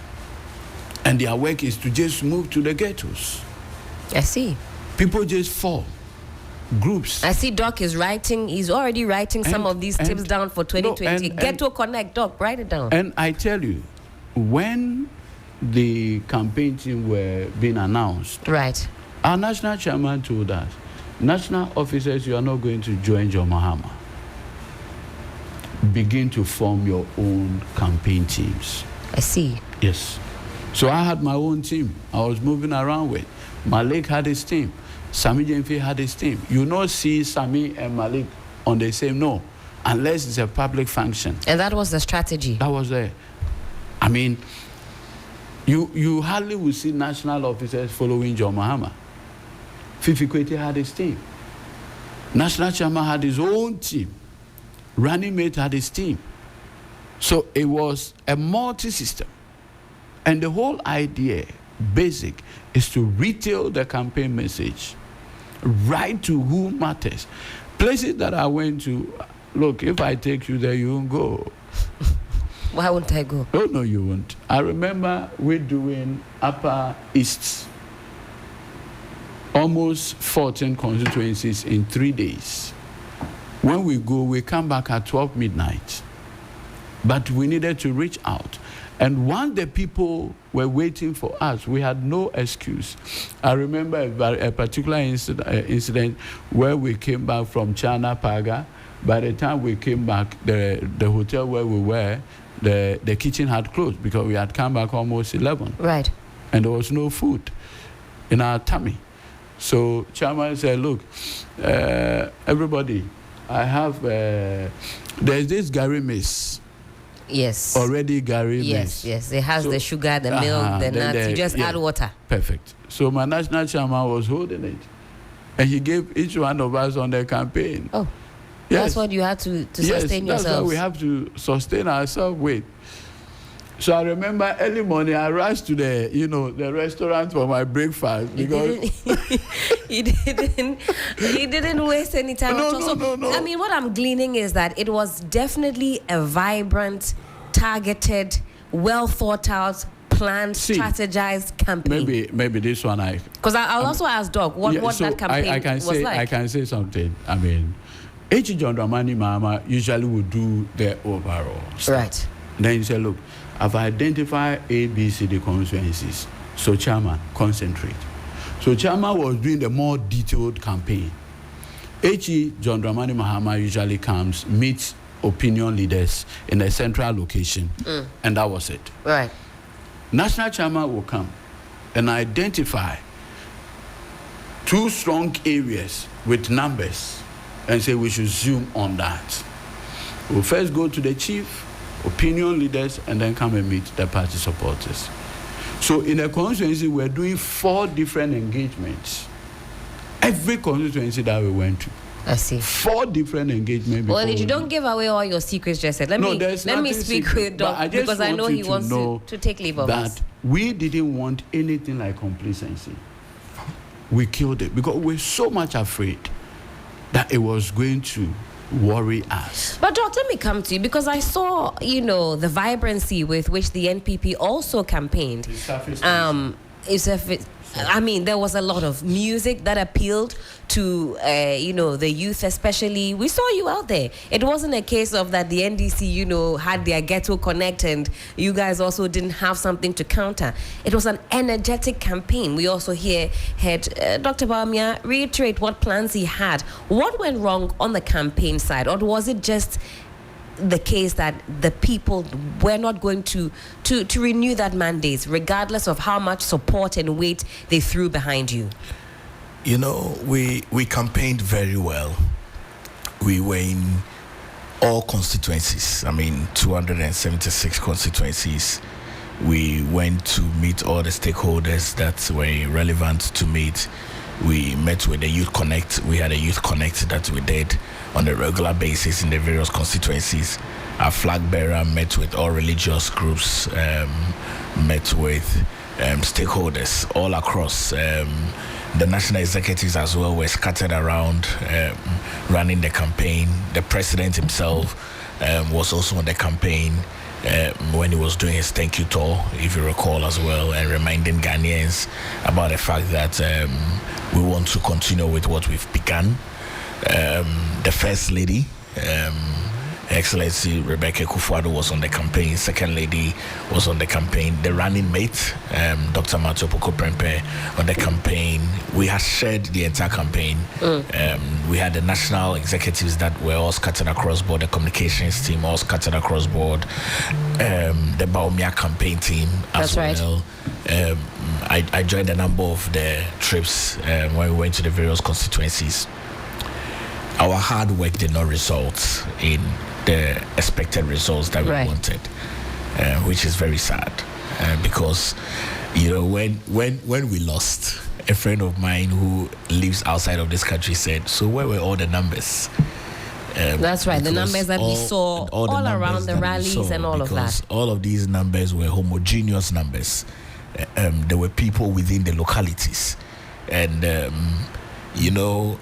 and their work is to just move to the ghettos. I see. People just form groups. I see Doc is writing, he's already writing some of these tips down for 2020. Ghetto Connect, Doc, write it down. And I tell you, when the campaign team were being announced, right, our national chairman told us, national officers, you are not going to join John Mahama. Begin to form your own campaign teams. I see. Yes. So I had my own team I was moving around with. Malik had his team. Sami Jemfi had his team. You not see Sami and Malik on the same, no, unless it's a public function. And that was the strategy. That was it. I mean, you hardly will see national officers following John Mahama. Fifi Kwete had his team. National chairman had his own team. Running mate had his team. So it was a multi-system. And the whole idea, basic, is to retail the campaign message right to who matters. Places that I went to, look, if I take you there, you won't go. Why won't I go? Oh, no, you won't. I remember we're doing Upper East, almost 14 constituencies in 3 days. When we go, we come back at 12 midnight. But we needed to reach out. And once the people were waiting for us, we had no excuse. I remember a particular incident where we came back from China Paga. By the time we came back, the hotel where we were, the kitchen had closed because we had come back almost 11. Right. And there was no food in our tummy. So Chairman said, look, everybody, I have, there's this Gary Maize. Yes. Already Gary Yes, Maize. yes. It has the sugar, the milk, the nuts. You just add water. Perfect. So my national chairman was holding it. And he gave each one of us on the campaign. Oh. Yes. That's what you had to sustain yourselves. That's what we have to sustain ourselves with. So I remember early morning I rushed to the restaurant for my breakfast because he didn't waste any time. No. I mean, what I'm gleaning is that it was definitely a vibrant, targeted, well thought out, planned, strategized campaign. Maybe this one because I'll also ask Doc what that campaign was like. I can say something. I mean, H. John Dramani Mahama usually would do the overall stuff. Right. Then he said, look, I've identified A, B, C, D constituencies. So chairman, concentrate. So chairman was doing the more detailed campaign. H.E. John Dramani Mahama usually comes, meets opinion leaders in a central location, and that was it. Right. National chairman will come and identify 2 strong areas with numbers and say we should zoom on that. We'll first go to the chief, opinion leaders, and then come and meet the party supporters. So in a constituency, we're doing 4 different engagements. Every constituency that we went to. I see. 4 different engagements. Well, you don't give away all your secrets just yet. Let me speak with Doc because I know he wants to take leave of us. That we didn't want anything like complacency. We killed it because we're so much afraid that it was going to worry us. But Doc, let me come to you because I saw, the vibrancy with which the NPP also campaigned. I mean, there was a lot of music that appealed to, the youth especially. We saw you out there. It wasn't a case of that the NDC, had their Ghetto Connect and you guys also didn't have something to counter. It was an energetic campaign. We also heard Dr. Bawumia reiterate what plans he had. What went wrong on the campaign side? Or was it just the case that the people were not going to renew that mandate regardless of how much support and weight they threw behind you? We campaigned very well. We were in all constituencies. 276 constituencies. We went to meet all the stakeholders that were relevant to meet. We met with the Youth Connect. We had a Youth Connect that we did on a regular basis in the various constituencies. Our flag bearer met with all religious groups, met with stakeholders all across. The national executives as well were scattered around running the campaign. The president himself was also on the campaign when he was doing his thank you tour, if you recall as well, and reminding Ghanaians about the fact that we want to continue with what we've begun. The First Lady, Excellency Rebecca Kufuor was on the campaign. Second Lady was on the campaign. The running mate, Dr. Matthew Poko-Prempeh, on the campaign. We had shared the entire campaign. We had the national executives that were all scattered across board, the communications team all scattered across board, the Bawumia campaign team as That's well. Right. I joined a number of the trips when we went to the various constituencies. Our hard work did not result in the expected results that we wanted, which is very sad, because when we lost, a friend of mine who lives outside of this country said, so where were all the numbers? That's right, the numbers that we saw all around the rallies and all of that. All of these numbers were homogeneous numbers. There were people within the localities, and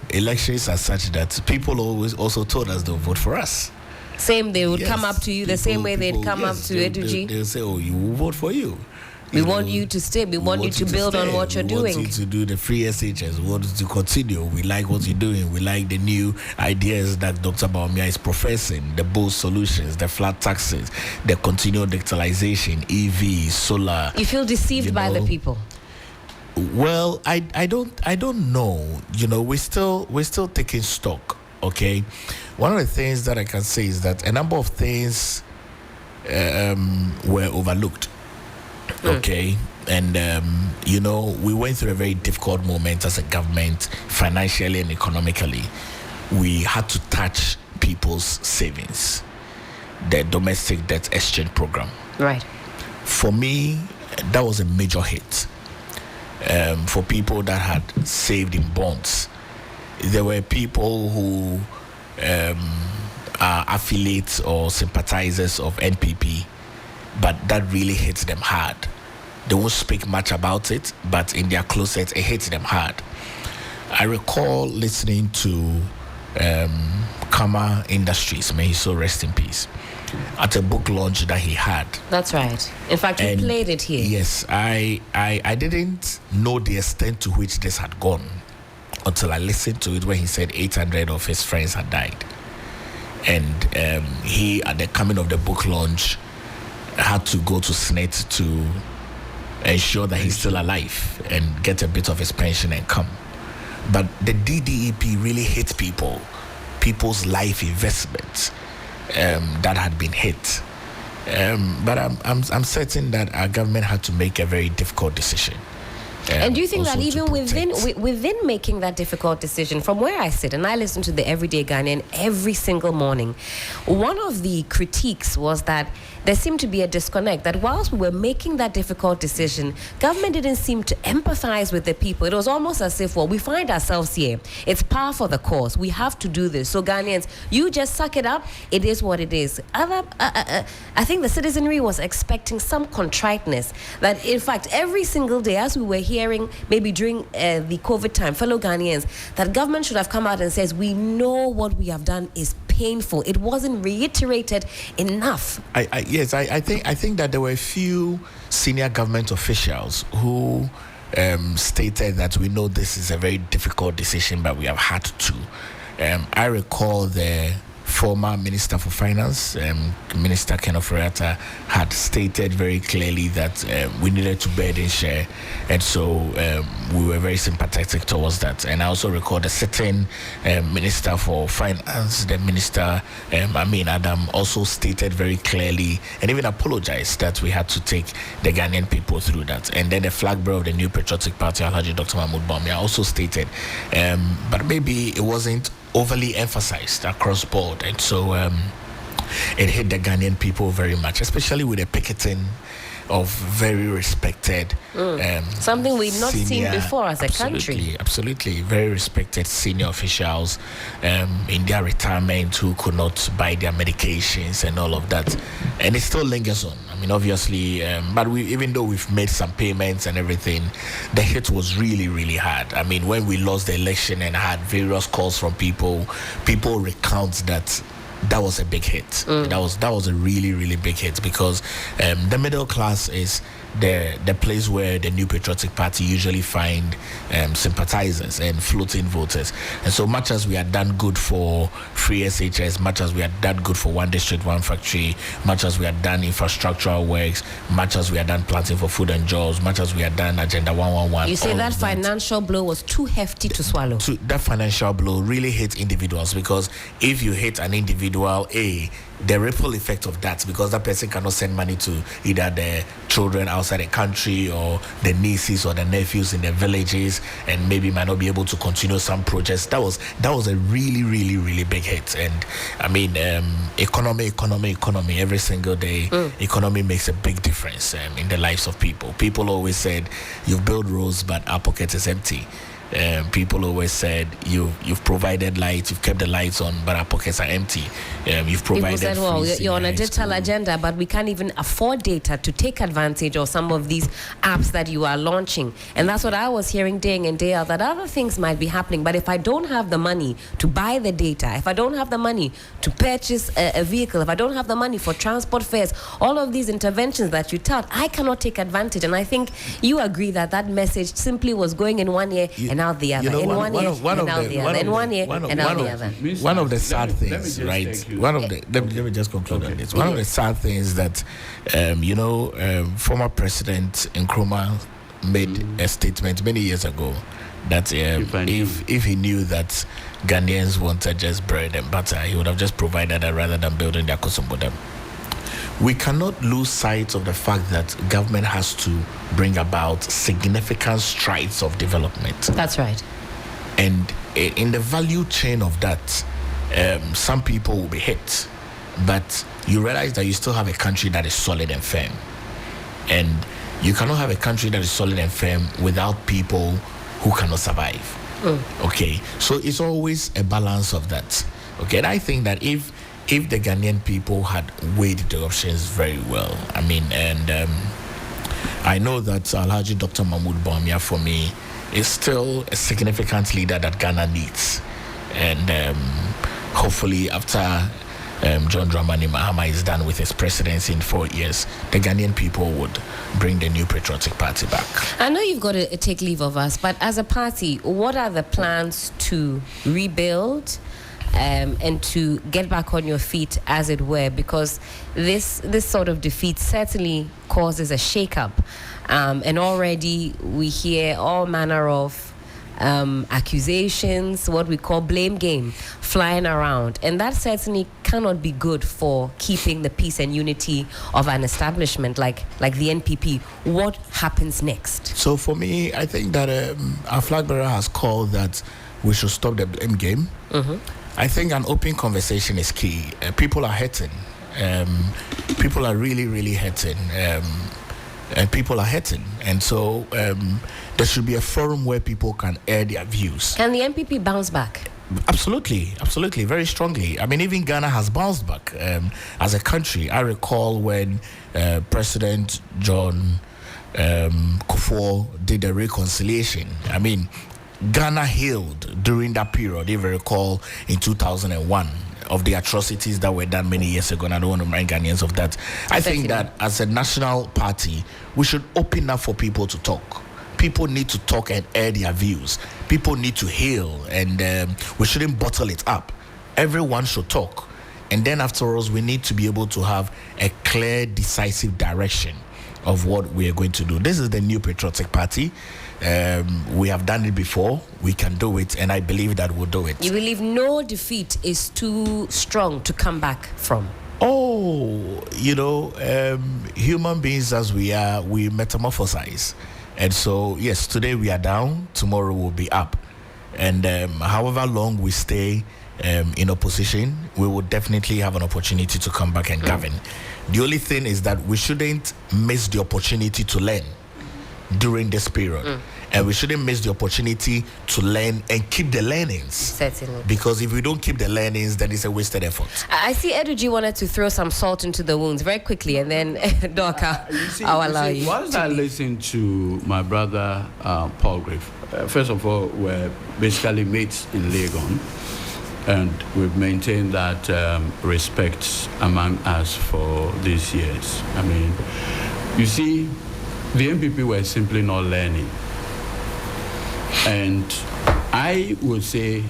elections are such that people always also told us they'll vote for us. Same, they would come up to you the same way they'd come up to Eduji. They'll say, oh, you will vote for you. We want you to stay. We want you to build on what you're doing. We want you to do the free SHS. We want you to continue. We like what you're doing. We like the new ideas that Dr. Bawumia is professing, the bold solutions, the flat taxes, the continued digitalization, EV, solar. You feel deceived by the people? Well, I don't know. We're still taking stock. Okay, one of the things that I can say is that a number of things were overlooked. Okay, and we went through a very difficult moment as a government, financially and economically. We had to touch people's savings, the domestic debt exchange program. Right. For me, that was a major hit. For people that had saved in bonds, there were people who are affiliates or sympathizers of NPP, but that really hits them hard. They won't speak much about it, but in their closet, it hits them hard. I recall listening to Kama Industries, may he so rest in peace, at a book launch that he had. That's right. In fact, we played it here. Yes, I didn't know the extent to which this had gone until I listened to it when he said 800 of his friends had died. And he, at the coming of the book launch, had to go to SNET to ensure that he's still alive and get a bit of his pension and come. But the DDEP really hit people's life investments that had been hit. But I'm certain that our government had to make a very difficult decision. And do you think that even within making that difficult decision, from where I sit and I listen to the Everyday Ghanaian every single morning, one of the critiques was that there seemed to be a disconnect, that whilst we were making that difficult decision, government didn't seem to empathize with the people. It was almost as if, well, we find ourselves here. It's par for the course. We have to do this. So Ghanaians, you just suck it up. It is what it is. I think the citizenry was expecting some contriteness, that in fact, every single day, as we were hearing, maybe during the COVID time, fellow Ghanaians, that government should have come out and says, we know what we have done is painful. It wasn't reiterated enough. I think that there were a few senior government officials who stated that we know this is a very difficult decision, but we have had to. I recall the former Minister for Finance, Minister Ken Ofori-Atta, had stated very clearly that we needed to burden share, and so we were very sympathetic towards that. And I also recall the sitting Minister for Finance, the Minister Amin Adam, also stated very clearly and even apologized that we had to take the Ghanaian people through that. And then the flag bearer of the New Patriotic Party, Alhaji Dr. Mahmoud Bawumia, also stated, but maybe it wasn't overly emphasized across board, and so it hit the Ghanaian people very much, especially with the picketing of very respected something we've not seen before as a country. Absolutely, very respected senior officials in their retirement who could not buy their medications and all of that, and it still lingers on. I mean, obviously, but even though we've made some payments and everything, the hit was really, really hard. I mean, when we lost the election and had various calls from people recount that that was a big hit. That was a really, really big hit, because the middle class is the place where the New Patriotic Party usually find sympathizers and floating voters. And so much as we had done good for free SHS, much as we had done good for One District, One Factory, much as we had done infrastructural works, much as we had done planting for food and jobs, much as we had done Agenda 111. You say that financial blow was too hefty to swallow. That financial blow really hit individuals, because if you hit an individual, the ripple effect of that, because that person cannot send money to either the children outside the country or the nieces or the nephews in the villages, and maybe might not be able to continue some projects. That was a really, really, really big hit. And I mean, economy every single day. Economy makes a big difference in the lives of people. People always said, you've built roads but our pocket is empty. People always said, you've provided lights, you've kept the lights on, but our pockets are empty. You've provided. People said, well, you're on a digital agenda, but we can't even afford data to take advantage of some of these apps that you are launching. And that's what I was hearing day in and day out, that other things might be happening, but if I don't have the money to buy the data, if I don't have the money to purchase a vehicle, if I don't have the money for transport fares, all of these interventions that you tout, I cannot take advantage. And I think you agree that that message simply was going in one ear and out the other. In one ear and out the other. In one ear and out the other. One of the sad things, right? Let me just conclude on this. One of the sad things that, former President Nkrumah made a statement many years ago that if he knew that Ghanaians wanted just bread and butter, he would have just provided that rather than building their Kosovo. We cannot lose sight of the fact that government has to bring about significant strides of development. That's right. And in the value chain of that, some people will be hit, but you realize that you still have a country that is solid and firm. And you cannot have a country that is solid and firm without people who cannot survive. Okay, so it's always a balance of that. Okay, and I think that if the Ghanaian people had weighed the options very well, I mean, and I know that Alhaji Dr. Mahmoud Bawumia, for me, is still a significant leader that Ghana needs. And hopefully after John Dramani Mahama is done with his presidency in 4 years, the Ghanaian people would bring the New Patriotic Party back. I know you've got to take leave of us, but as a party, what are the plans to rebuild and to get back on your feet, as it were? Because this sort of defeat certainly causes a shake-up. And already we hear all manner of accusations, what we call blame game, flying around. And that certainly cannot be good for keeping the peace and unity of an establishment like the NPP. What happens next? So for me, I think that our flag bearer has called that we should stop the blame game. I think an open conversation is key. People are hurting. People are really, really hurting. And people are hurting. And so there should be a forum where people can air their views. Can the NPP bounce back? Absolutely, very strongly. I mean, even Ghana has bounced back as a country. I recall when President John Kufuor did the reconciliation. I mean, Ghana healed during that period. If you recall, in 2001, of the atrocities that were done many years ago, and I don't want to remind Ghanaians of that. I think that as a national party, we should open up for people to talk. People need to talk and air their views. People need to heal, and we shouldn't bottle it up. Everyone should talk. And then afterwards, we need to be able to have a clear, decisive direction of what we are going to do. This is the New Patriotic Party. We have done it before. We can do it, and I believe that we'll do it. You believe no defeat is too strong to come back from? Oh, human beings as we are, we metamorphosize. And so, yes, today we are down, tomorrow we'll be up. And however long we stay in opposition, we will definitely have an opportunity to come back and govern. The only thing is that we shouldn't miss the opportunity to learn during this period. And we shouldn't miss the opportunity to learn and keep the learnings. Certainly. Because if we don't keep the learnings, then it's a wasted effort. I see Eduji wanted to throw some salt into the wounds very quickly, and then Dorka, I'll allow you. Once I listened to my brother Paul Grave, first of all, we're basically mates in Legon. And we've maintained that respect among us for these years. I mean, you see, the MPP were simply not learning. And I would say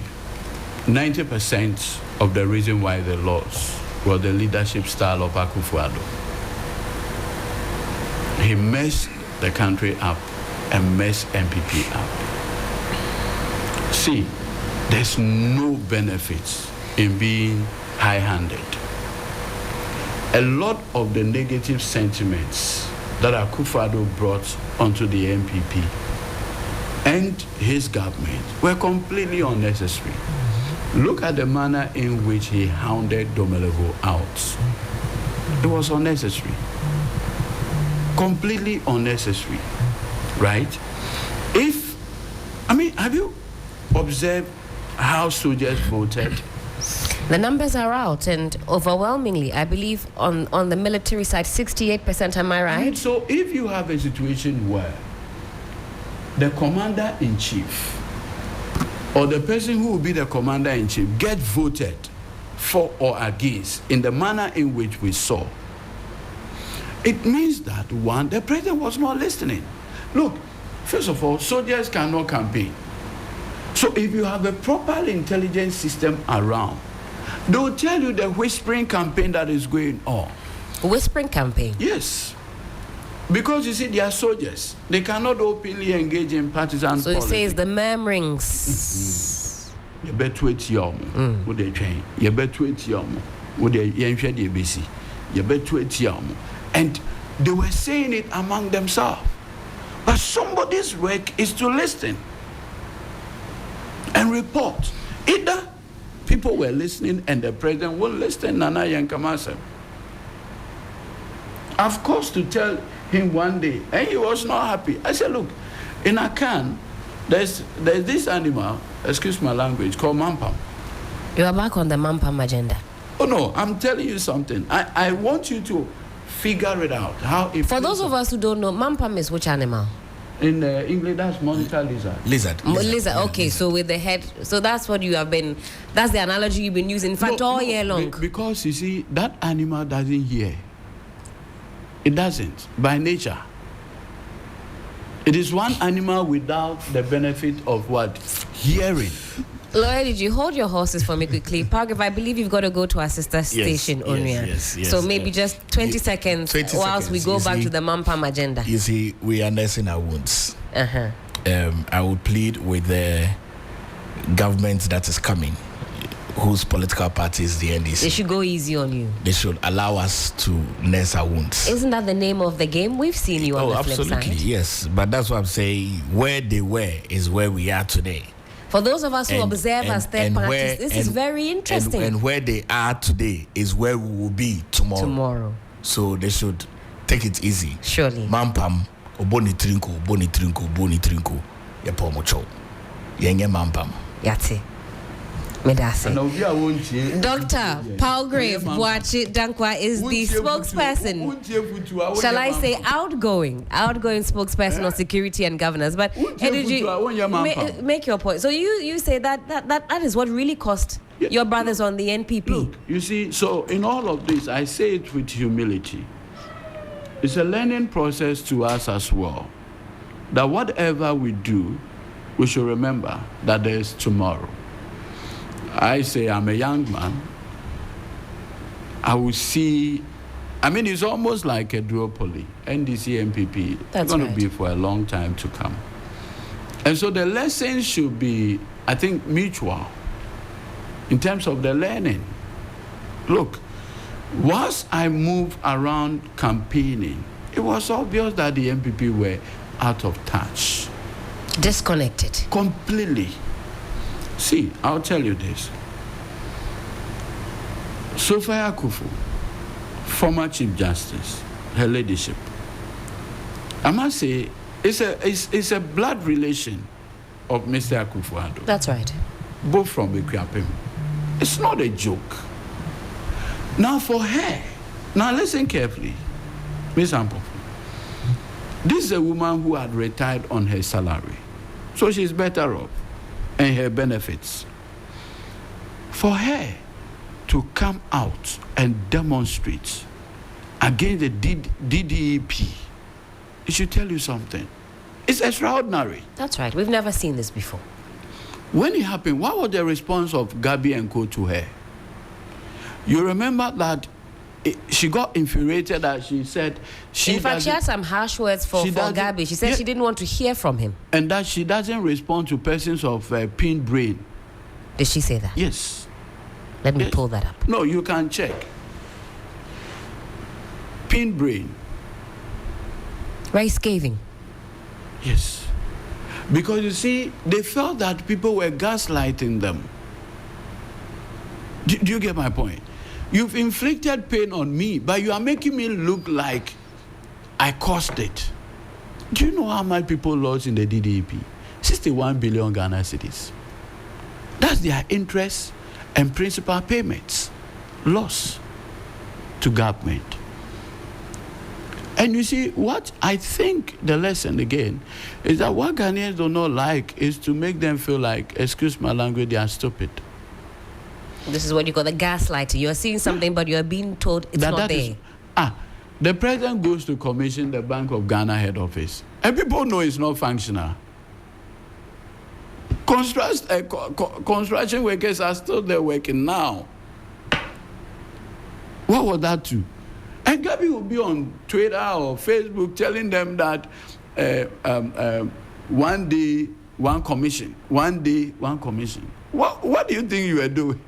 90% of the reason why they lost was the leadership style of Akufo-Addo. He messed the country up and messed MPP up. See, there's no benefits in being high-handed. A lot of the negative sentiments that Akufo-Addo brought onto the MPP and his government were completely unnecessary. Look at the manner in which he hounded Domelevo out. It was unnecessary. Completely unnecessary, right? Have you observed how soldiers voted? The numbers are out, and overwhelmingly, I believe on the military side, 68%, am I right? So if you have a situation where the commander-in-chief or the person who will be the commander-in-chief get voted for or against in the manner in which we saw, it means that, one, the president was not listening. Look, first of all, soldiers cannot campaign. So if you have a proper intelligence system around, they'll tell you the whispering campaign that is going on. Whispering campaign? Yes. Because you see, they are soldiers. They cannot openly engage in partisan so politics. So it says the murmurings. You better wait young. Would they train? You better wait young. Would they share the ABC? You better wait young. And they were saying it among themselves. But somebody's work is to listen and report. Either people were listening and the president won't listen, Nana Yankamasa. Of course, to tell him one day, and he was not happy. I said, look, in Akan, there's this animal, excuse my language, called Mampam. You are back on the Mampam agenda. Oh no, I'm telling you something. I want you to figure it out. For those of us who don't know, Mampam is which animal? In English, that's monitor lizard. Lizard. Okay, lizard. So with the head, so that's what you have been, that's the analogy you've been using, in fact, all year long. Because you see, that animal doesn't hear. It doesn't, by nature. It is one animal without the benefit of what? Hearing. Lawyer, did you hold your horses for me quickly? Pargrave, I believe you've got to go to our sister station, Onia. Yes. So maybe just 20 seconds whilst we go back to the Mampam agenda. You see, we are nursing our wounds. Uh-huh. I would plead with the government that is coming, whose political party is the NDC. They should go easy on you. They should allow us to nurse our wounds. Isn't that the name of the game? We've seen you on the flip side. Absolutely, yes. But that's what I'm saying. Where they were is where we are today. For those of us who observe as third parties, this is very interesting. And where they are today is where we will be tomorrow. So they should take it easy. Surely. Mampam, oboni trinko, yapomocho. Yenge mampam. Yate. Dr. Palgrave Boachi Dankwa is the spokesperson, shall I say outgoing spokesperson on security and governance. But make your point. So you say that is what really cost your brothers on the NPP. Look, you see, so in all of this, I say it with humility. It's a learning process to us as well. That whatever we do, we should remember that there is tomorrow. I say I'm a young man. I will see, it's almost like a duopoly. NDC, MPP, it's going to be for a long time to come. And so the lessons should be, I think, mutual in terms of the learning. Look, once I moved around campaigning, it was obvious that the MPP were out of touch. Disconnected. Completely. See, I'll tell you this. Sophia Akufo, former Chief Justice, her ladyship, I must say, it's a blood relation of Mr. Akufo-Addo. That's right. Both from Ekuapem. It's not a joke. Now for her, now listen carefully, Ms. Ampofo. This is a woman who had retired on her salary, so she's better off. And her benefits. For her to come out and demonstrate against the DDEP, it should tell you something. It's extraordinary. That's right. We've never seen this before. When it happened, what was the response of Gabby and Co to her? You remember that she got infuriated that she said... In fact, she had some harsh words for Gabby. She said she didn't want to hear from him. And that she doesn't respond to persons of pin brain. Did she say that? Yes. Let me pull that up. No, you can check. Pin brain. Very scathing. Yes. Because you see, they felt that people were gaslighting them. Do you get my point? You've inflicted pain on me, but you are making me look like I caused it. Do you know how much people lost in the DDEP? 61 billion Ghana cedis. That's their interest and principal payments lost to government. And you see, what I think the lesson again is that what Ghanaians do not like is to make them feel like, excuse my language, they are stupid. This is what you call the gaslighting. You're seeing something, but you're being told it's not there. The president goes to commission the Bank of Ghana head office, and people know it's not functional. Construction workers are still there working now. What was that to? And Gabby will be on Twitter or Facebook telling them that one day, one commission. One day, one commission. What do you think you were doing?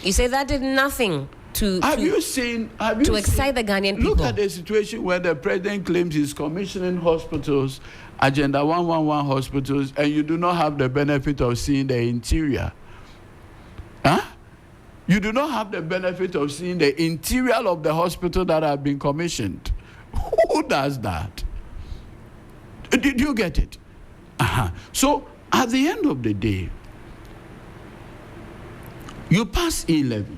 You say that did nothing to excite the Ghanaian people. Look at the situation where the president claims he's commissioning hospitals, Agenda 111 hospitals, and you do not have the benefit of seeing the interior. Huh? You do not have the benefit of seeing the interior of the hospital that have been commissioned. Who does that? Did you get it? So, at the end of the day, you pass e-levy.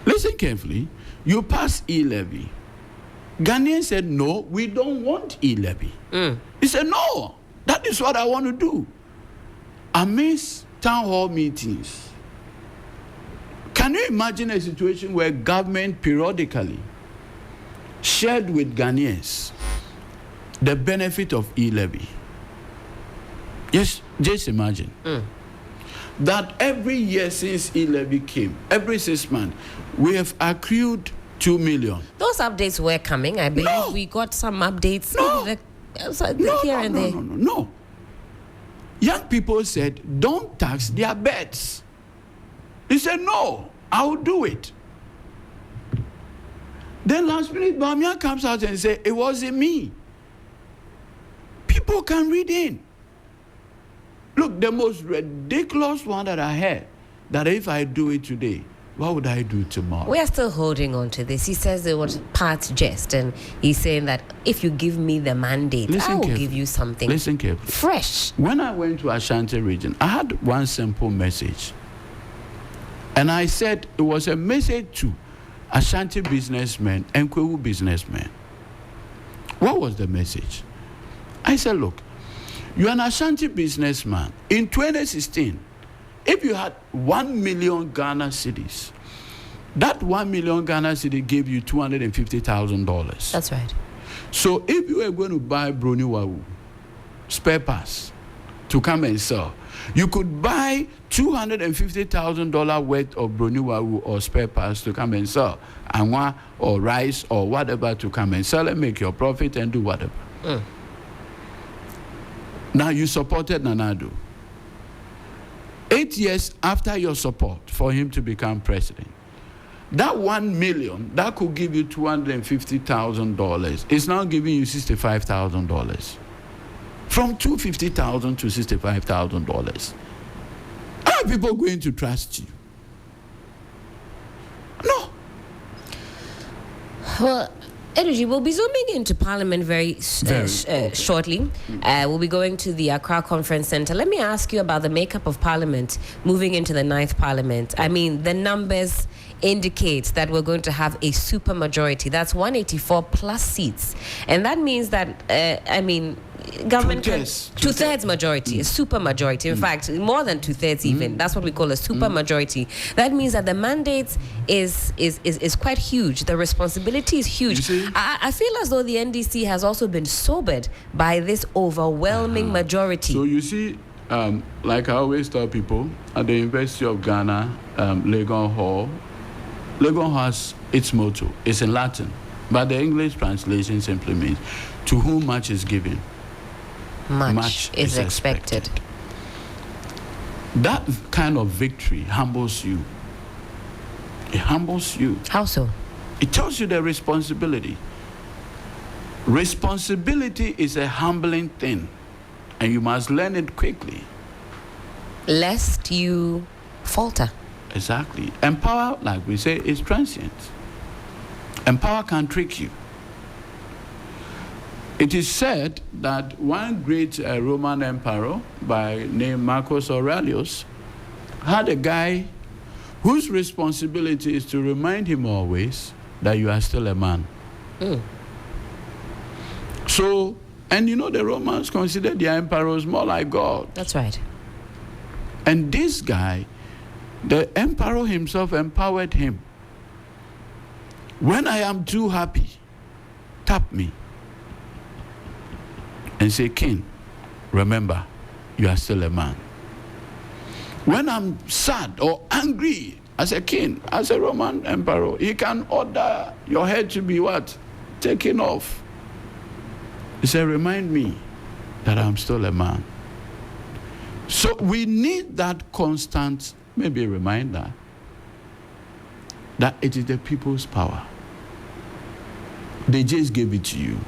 Listen carefully. You pass e-levy. Ghanaians said, no, we don't want e-levy. He said, no, that is what I want to do. Amidst town hall meetings, can you imagine a situation where government periodically shared with Ghanaians the benefit of e-levy? Just imagine. That every year since e-levy came, every 6 months, we have accrued 2 million. Those updates were coming. I believe we got some updates here and there. No. Young people said, don't tax their bets. He said, no, I'll do it. Then last minute, Bamia comes out and says, it wasn't me. People can read in. Look, the most ridiculous one that I heard, that if I do it today, what would I do tomorrow? We are still holding on to this. He says it was part jest, and he's saying that if you give me the mandate, I will give you something fresh. When I went to Ashanti region, I had one simple message. And I said it was a message to Ashanti businessmen and Kwewu businessmen. What was the message? I said, look, you're an Ashanti businessman. In 2016, if you had 1 million Ghana cedis, that 1 million Ghana cedi gave you $250,000. That's right. So if you were going to buy Broniwawu spare parts to come and sell, you could buy $250,000 worth of Broniwawu or spare parts to come and sell, anwa or rice or whatever to come and sell and make your profit and do whatever. Now you supported Nana Addo. 8 years after your support for him to become president, that 1 million that could give you $250,000 is now giving you $65,000. From $250,000 to $65,000. Are people going to trust you? No. Well, Energy, we'll be zooming into Parliament very shortly. We'll be going to the Accra Conference Centre. Let me ask you about the makeup of Parliament moving into the 9th Parliament. I mean, the numbers indicate that we're going to have a super majority. That's 184 plus seats. And that means that, government two-thirds majority, a super majority. In fact, more than 2/3 even. That's what we call a super majority. That means that the mandate is quite huge. The responsibility is huge. I feel as though the NDC has also been sobered by this overwhelming majority. So you see, like I always tell people, at the University of Ghana, Legon Hall has its motto. It's in Latin, but the English translation simply means, to whom much is given, much is expected. That kind of victory humbles you. It humbles you. How so? It tells you the responsibility. Responsibility is a humbling thing, and you must learn it quickly, lest you falter. Exactly. And power, like we say, is transient. And power can trick you. It is said that one great Roman emperor by name Marcus Aurelius had a guy whose responsibility is to remind him always that you are still a man. So, and you know, the Romans considered their emperors more like God. That's right. And this guy, the emperor himself empowered him. When I am too happy, tap me and say, King, remember, you are still a man. When I'm sad or angry, as a king, as a Roman emperor, he can order your head to be what? Taken off. He said, remind me that I'm still a man. So we need that constant, maybe a reminder, that it is the people's power. They just gave it to you.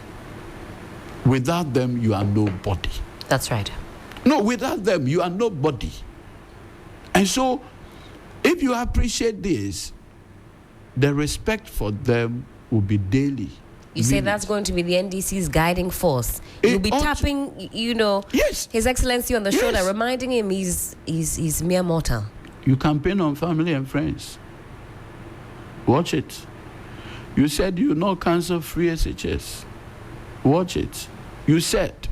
Without them, you are nobody. That's right. No, without them, you are nobody. And so, if you appreciate this, the respect for them will be daily. You say that's going to be the NDC's guiding force. You'll be tapping, you know, His Excellency on the shoulder, reminding him he's mere mortal. You campaign on family and friends. Watch it. You said you know cancer-free SHS. Watch it. You said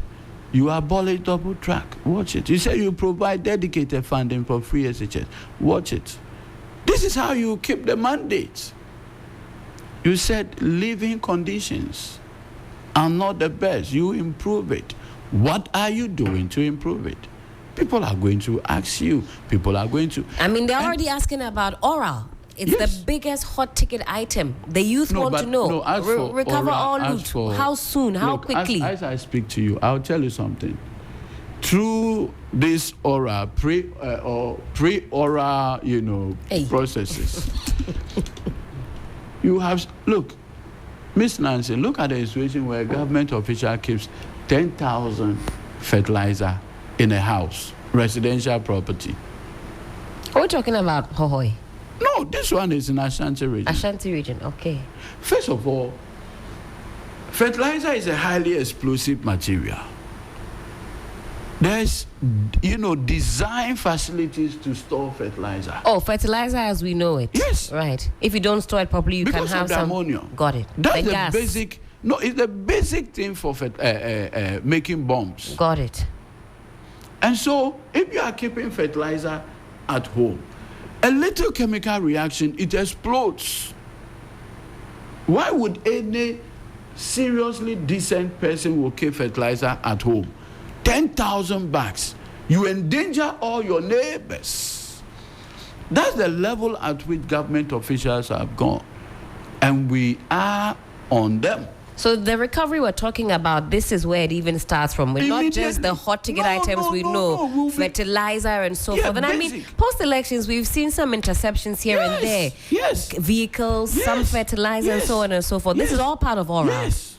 you abolish double track. Watch it. You said you provide dedicated funding for free SHS. Watch it. This is how you keep the mandate. You said living conditions are not the best. You improve it. What are you doing to improve it? People are going to ask you. People are going to... I mean, they're already asking about oral. It's the biggest hot ticket item. The youth want to know. Recover all loot. How soon? How quickly? As I speak to you, I'll tell you something. Through this oral, pre-oral, processes, you have... Look, Miss Nancy, look at the situation where a government official keeps 10,000 fertilizer in a house, residential property. What are we talking about, Hohoi? No, this one is in Ashanti region. Ashanti region, okay. First of all, fertilizer is a highly explosive material. There's, design facilities to store fertilizer. Oh, fertilizer as we know it. Yes. Right. If you don't store it properly, you because can have some... ammonia. Got it. That's the gas. basic... No, it's the basic thing for making bombs. Got it. And so, if you are keeping fertilizer at home, a little chemical reaction, it explodes. Why would any seriously decent person will keep fertilizer at home? 10,000 bags. You endanger all your neighbors. That's the level at which government officials have gone. And we are on them. So the recovery we're talking about, this is where it even starts from. We're not just the hot ticket items we know, fertilizer and so forth. And I mean, post-elections, we've seen some interceptions here and there. Yes. Vehicles, some fertilizer and so on and so forth. This is all part of oral. Yes.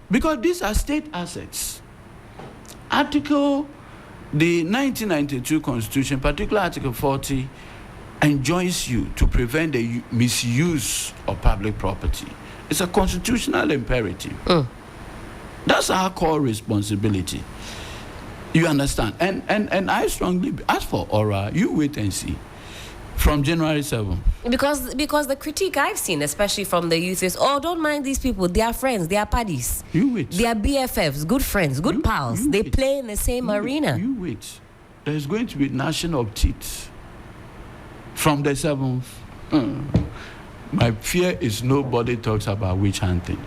Because these are state assets. The 1992 Constitution, particularly Article 40, enjoins you to prevent the misuse of public property. It's a constitutional imperative. That's our core responsibility. You understand? And I strongly, as for oral, you wait and see. From January 7th. Because the critique I've seen, especially from the youth, is, don't mind these people. They are friends. They are buddies. You wait. They are BFFs, good friends, good pals. They play in the same arena. You wait. There's going to be gnashing of teeth from the 7th. My fear is nobody talks about witch hunting.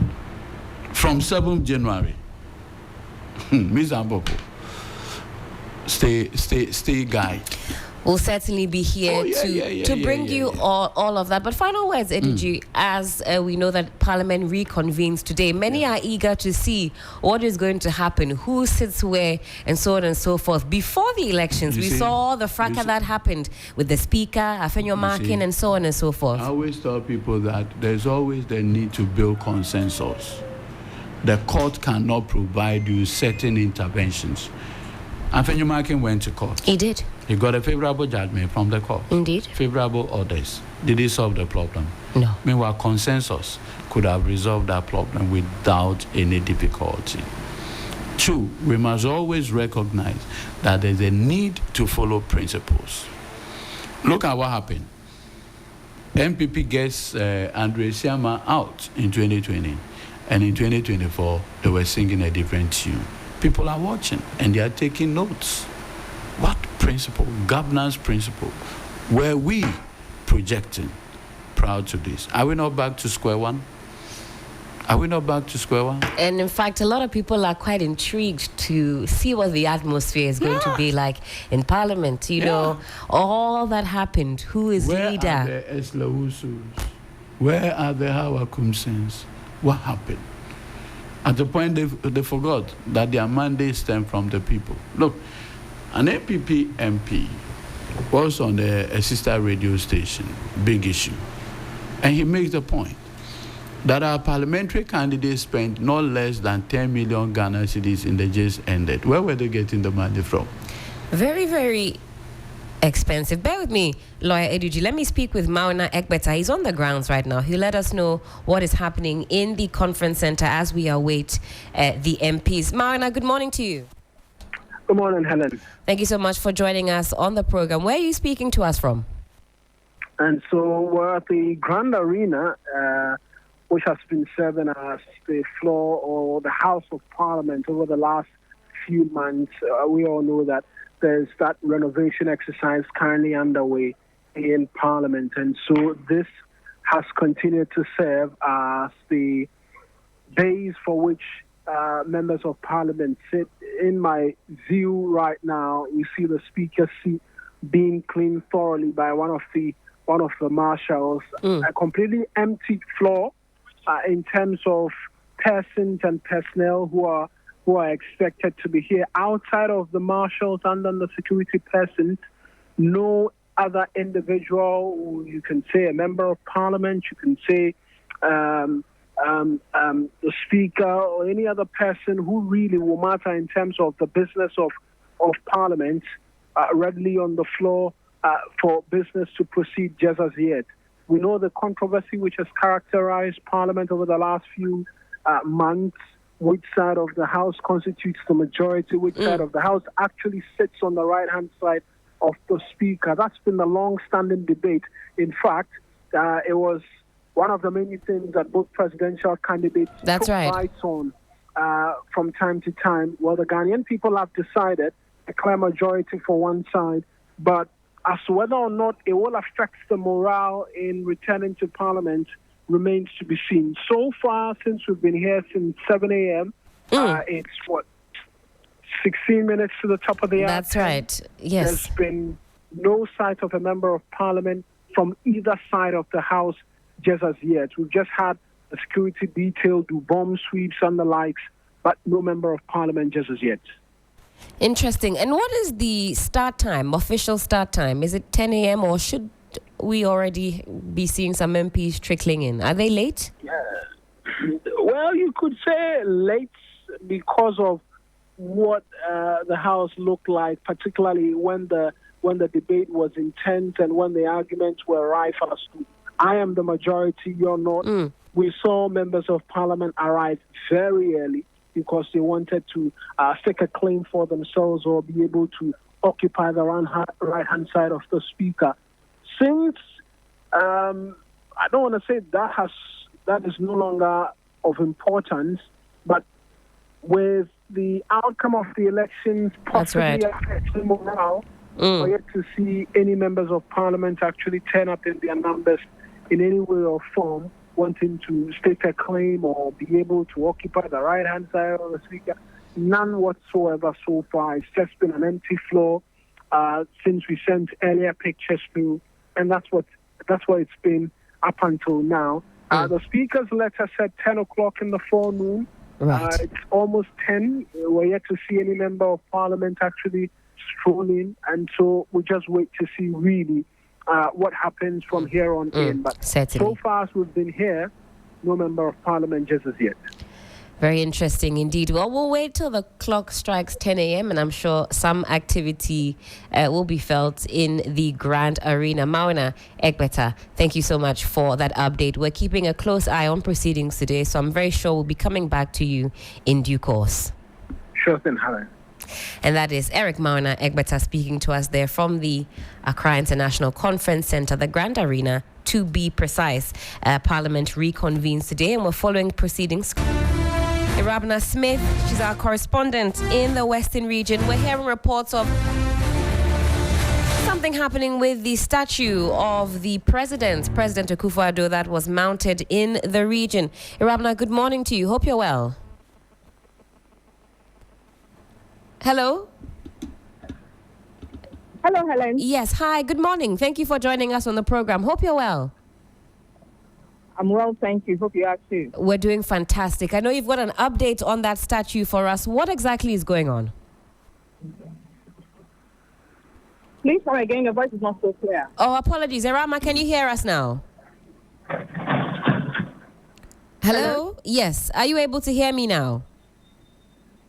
From 7th January. Ms. Amboko, stay guide. We'll certainly be here to bring you all of that. But final words, Edigi, as we know that Parliament reconvenes today, many are eager to see what is going to happen, who sits where, and so on and so forth. Before the elections, we saw the fracas that happened with the Speaker, Afenyo Markin, and so on and so forth. I always tell people that there's always the need to build consensus. The court cannot provide you certain interventions. Afenyo Markin went to court. He did. He got a favorable judgment from the court. Indeed. Favorable orders. Did he solve the problem? No. Meanwhile, consensus could have resolved that problem without any difficulty. 2, we must always recognize that there's a need to follow principles. Look at what happened. MPP gets Andre Siama out in 2020, and in 2024, they were singing a different tune. People are watching, and they are taking notes. What principle, governance principle, were we projecting prior to this? Are we not back to square one? Are we not back to square one? And in fact, a lot of people are quite intrigued to see what the atmosphere is going to be like in Parliament. You know, all that happened. Who is Where leader? Are the Eslawusus? Where are the Hawakumsens? What happened? At the point they forgot that their mandate stemmed from the people. Look, an MPP MP was on a sister radio station, big issue, and he makes the point that our parliamentary candidates spent not less than 10 million Ghana cedis in the just ended. Where were they getting the money from? Very, very expensive. Bear with me, Lawyer Edigi. Let me speak with Mauna Ekbeta. He's on the grounds right now. He'll let us know what is happening in the conference center as we await the MPs. Mauna, good morning to you. Good morning, Helen. Thank you so much for joining us on the program. Where are you speaking to us from? And so we're at the Grand Arena, which has been serving as the floor or the House of Parliament over the last few months. We all know that there's that renovation exercise currently underway in Parliament. And so this has continued to serve as the base for which members of Parliament sit. In my view right now, we see the Speaker's seat being cleaned thoroughly by one of the marshals. A completely empty floor in terms of persons and personnel who are expected to be here. Outside of the marshals and then the security persons, no other individual, you can say a member of Parliament, you can say the Speaker or any other person who really will matter in terms of the business of Parliament, readily on the floor for business to proceed just as yet. We know the controversy which has characterized Parliament over the last few months, which side of the House constitutes the majority, which side of the House actually sits on the right-hand side of the Speaker. That's been the long-standing debate. In fact, it was one of the many things that both presidential candidates took fights on from time to time. Well, the Ghanaian people have decided a clear majority for one side, but as to whether or not it will affect the morale in returning to Parliament remains to be seen. So far, since we've been here since 7 a.m., it's 16 minutes to the top of the hour. That's right. Yes. There's been no sight of a member of Parliament from either side of the House just as yet. We've just had the security detail do bomb sweeps and the likes, but no member of Parliament just as yet. Interesting. And what is the start time, official start time? Is it 10 a.m. or should we already be seeing some MPs trickling in? Are they late? Well, you could say late because of what the House looked like, particularly when the debate was intense and when the arguments were rife as to I am the majority, you're not. We saw members of Parliament arrive very early because they wanted to stake a claim for themselves or be able to occupy the right-hand side of the Speaker. since I don't want to say that is no longer of importance, but with the outcome of the elections possibly affecting morale, we're yet to see any members of parliament actually turn up in their numbers in any way or form, wanting to stake a claim or be able to occupy the right-hand side of the speaker. None whatsoever so far. It's just been an empty floor since we sent earlier pictures through, and that's what it's been up until now. The speaker's letter said 10 o'clock in the forenoon. Right. It's almost 10. We're yet to see any member of parliament actually stroll in, and so we just wait to see really what happens from here on in. But certainly. So far as we've been here, no member of parliament just as yet. Very interesting indeed. Well, we'll wait till the clock strikes 10 a.m. and I'm sure some activity will be felt in the Grand Arena. Mauna Egbeta, thank you so much for that update. We're keeping a close eye on proceedings today, so I'm very sure we'll be coming back to you in due course. Sure thing, Helen. And that is Eric Mauna Egbeta speaking to us there from the Accra International Conference Center, the Grand Arena, to be precise. Parliament reconvenes today and we're following proceedings. Irabna Smith, she's our correspondent in the Western region. We're hearing reports of something happening with the statue of the President Akufo-Addo, that was mounted in the region. Irabna, good morning to you. Hope you're well. Hello? Hello, Helen. Yes, hi, good morning. Thank you for joining us on the program. Hope you're well. I'm well, thank you. Hope you are too. We're doing fantastic. I know you've got an update on that statue for us. What exactly is going on? Please come again. Your voice is not so clear. Oh, apologies. Irama, can you hear us now? Hello? Yes. Are you able to hear me now?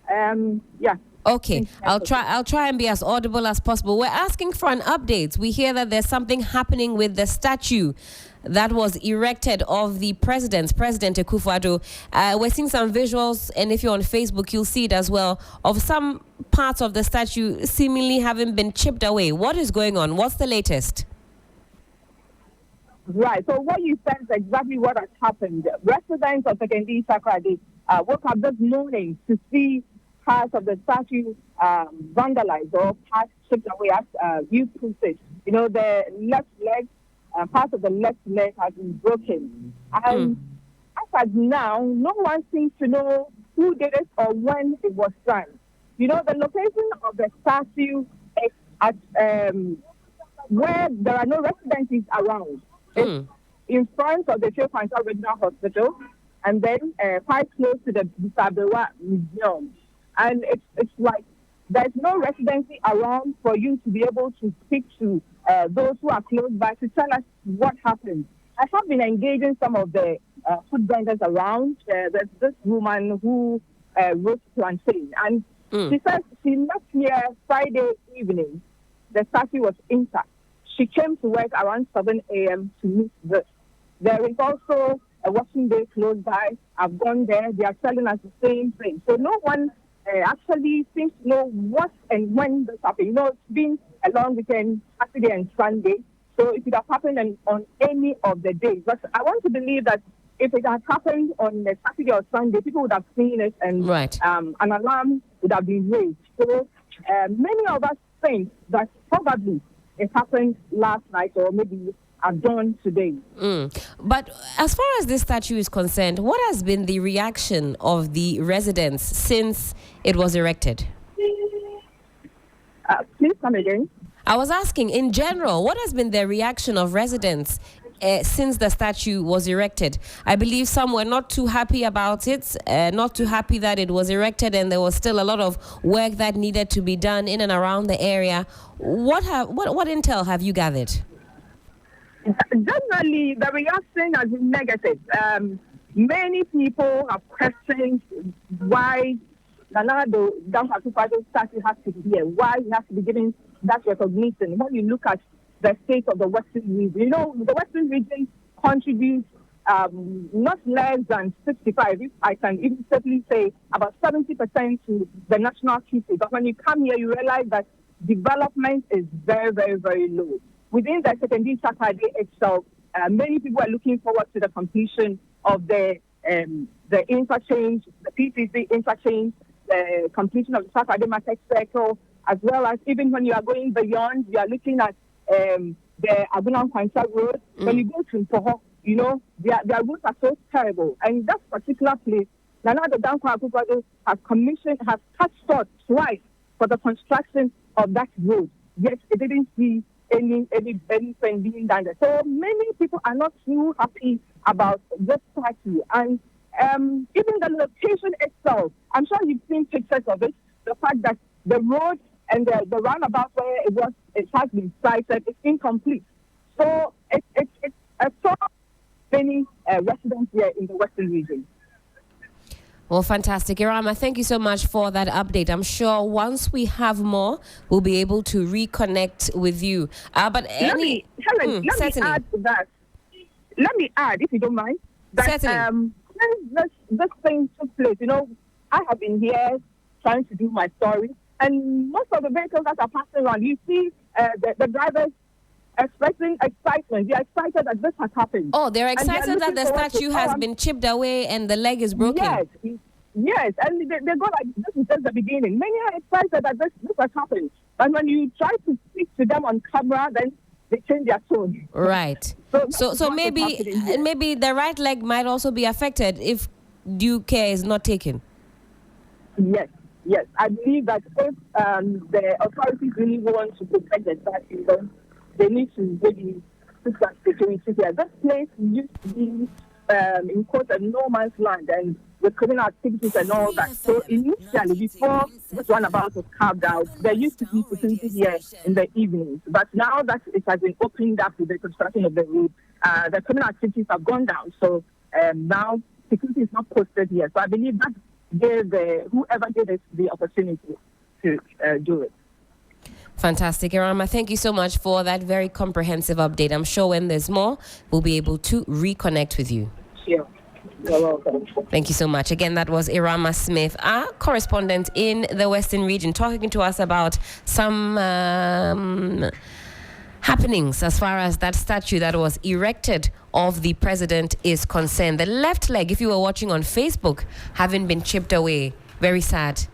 Yeah. Okay, I'll try and be as audible as possible. We're asking for an update. We hear that there's something happening with the statue that was erected of the President Akufo-Addo. We're seeing some visuals, and if you're on Facebook, you'll see it as well, of some parts of the statue seemingly having been chipped away. What is going on? What's the latest? Right. So what you said is exactly what has happened. Residents of Sekondi Sakrade woke up this morning to see parts of the statue vandalized or parts chipped away, as you put it. You know, the left leg, part of the left leg has been broken. And as of now, no one seems to know who did it or when it was done. You know, the location of the statue is at where there are no residences around. It's in front of the Chefantsa Regional Hospital, and then quite close to the Bisabewa Museum. And it's like there's no residency around for you to be able to speak to those who are close by to tell us what happened. I have been engaging some of the food vendors around. There's this woman who wrote plantain, and she said she left here Friday evening. The statue was intact. She came to work around 7 a.m. to meet this. There is also a washing day close by. I've gone there. They are telling us the same thing. So no one actually seems to know what and when this happened. You know, it's been a long weekend, Saturday and Sunday, so it could have happened on any of the days. But I want to believe that if it had happened on a Saturday or Sunday, people would have seen it and an alarm would have been raised. So many of us think that probably it happened last night or maybe at dawn today. But as far as this statue is concerned, what has been the reaction of the residents since it was erected? Please come again. I was asking, in general, what has been the reaction of residents since the statue was erected? I believe some were not too happy about it, not too happy that it was erected, and there was still a lot of work that needed to be done in and around the area. What intel have you gathered? Generally, the reaction has been negative. Many people have questioned why Nana Addo Akufo-Addo statue has to be here, why he has to be given that recognition. When you look at the state of the Western region, you know, the Western region contributes not less than 65, if I can even safely say, about 70% to the national keepsake. But when you come here, you realize that development is very, very, very low. within the Secondary Saturday itself, many people are looking forward to the completion of the interchange, the PCC interchange, the completion of the Saturday Market Circle, as well as even when you are going beyond, you are looking at the Agunan Kwanza Road. When you go to Mpoho, you know, their roads are so terrible. And that particular place, Nana the Dankwa Akufo-Addo has cut short twice for the construction of that road. Yet it didn't see anything being done there. So many people are not too happy about this statue. And even the location itself, I'm sure you've seen pictures of it, the fact that the road and the roundabout where it has been sited is incomplete. So it's so many residents here in the Western region. Well, fantastic. Irama, thank you so much for that update. I'm sure once we have more, we'll be able to reconnect with you. But let me add to that. Let me add, if you don't mind, that since this thing took place, you know, I have been here trying to do my story, and most of the vehicles that are passing around, you see the drivers expressing excitement. They are excited that this has happened. Oh, they're excited that the statue has been chipped away and the leg is broken. Yes, and they go like, this is just the beginning. Many are excited that this has happened. But when you try to speak to them on camera, then they change their tone. Right. So maybe the right leg might also be affected if due care is not taken. Yes. I believe that if the authorities really want to protect the statue, they need to really put that security here. This place used to be, in quote, a no man's land, and with criminal activities and all that. So initially, before this one about was carved out, there used to be security here in the evenings. But now that it has been opened up with the construction of the road, the criminal activities have gone down. So now security is not posted here. So I believe that gave whoever did it the opportunity to do it. Fantastic, Irama. Thank you so much for that very comprehensive update. I'm sure when there's more, we'll be able to reconnect with you. Sure. You're welcome. Thank you so much. Again, that was Irama Smith, our correspondent in the Western region, talking to us about some happenings as far as that statue that was erected of the president is concerned. The left leg, if you were watching on Facebook, having been chipped away. Very sad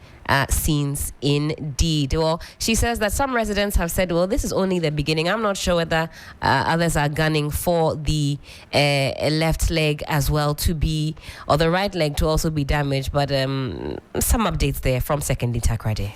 scenes indeed. Well, she says that some residents have said, well, this is only the beginning. I'm not sure whether others are gunning for the left leg as well to be, or the right leg to also be damaged. But some updates there from Secondary Takoradi.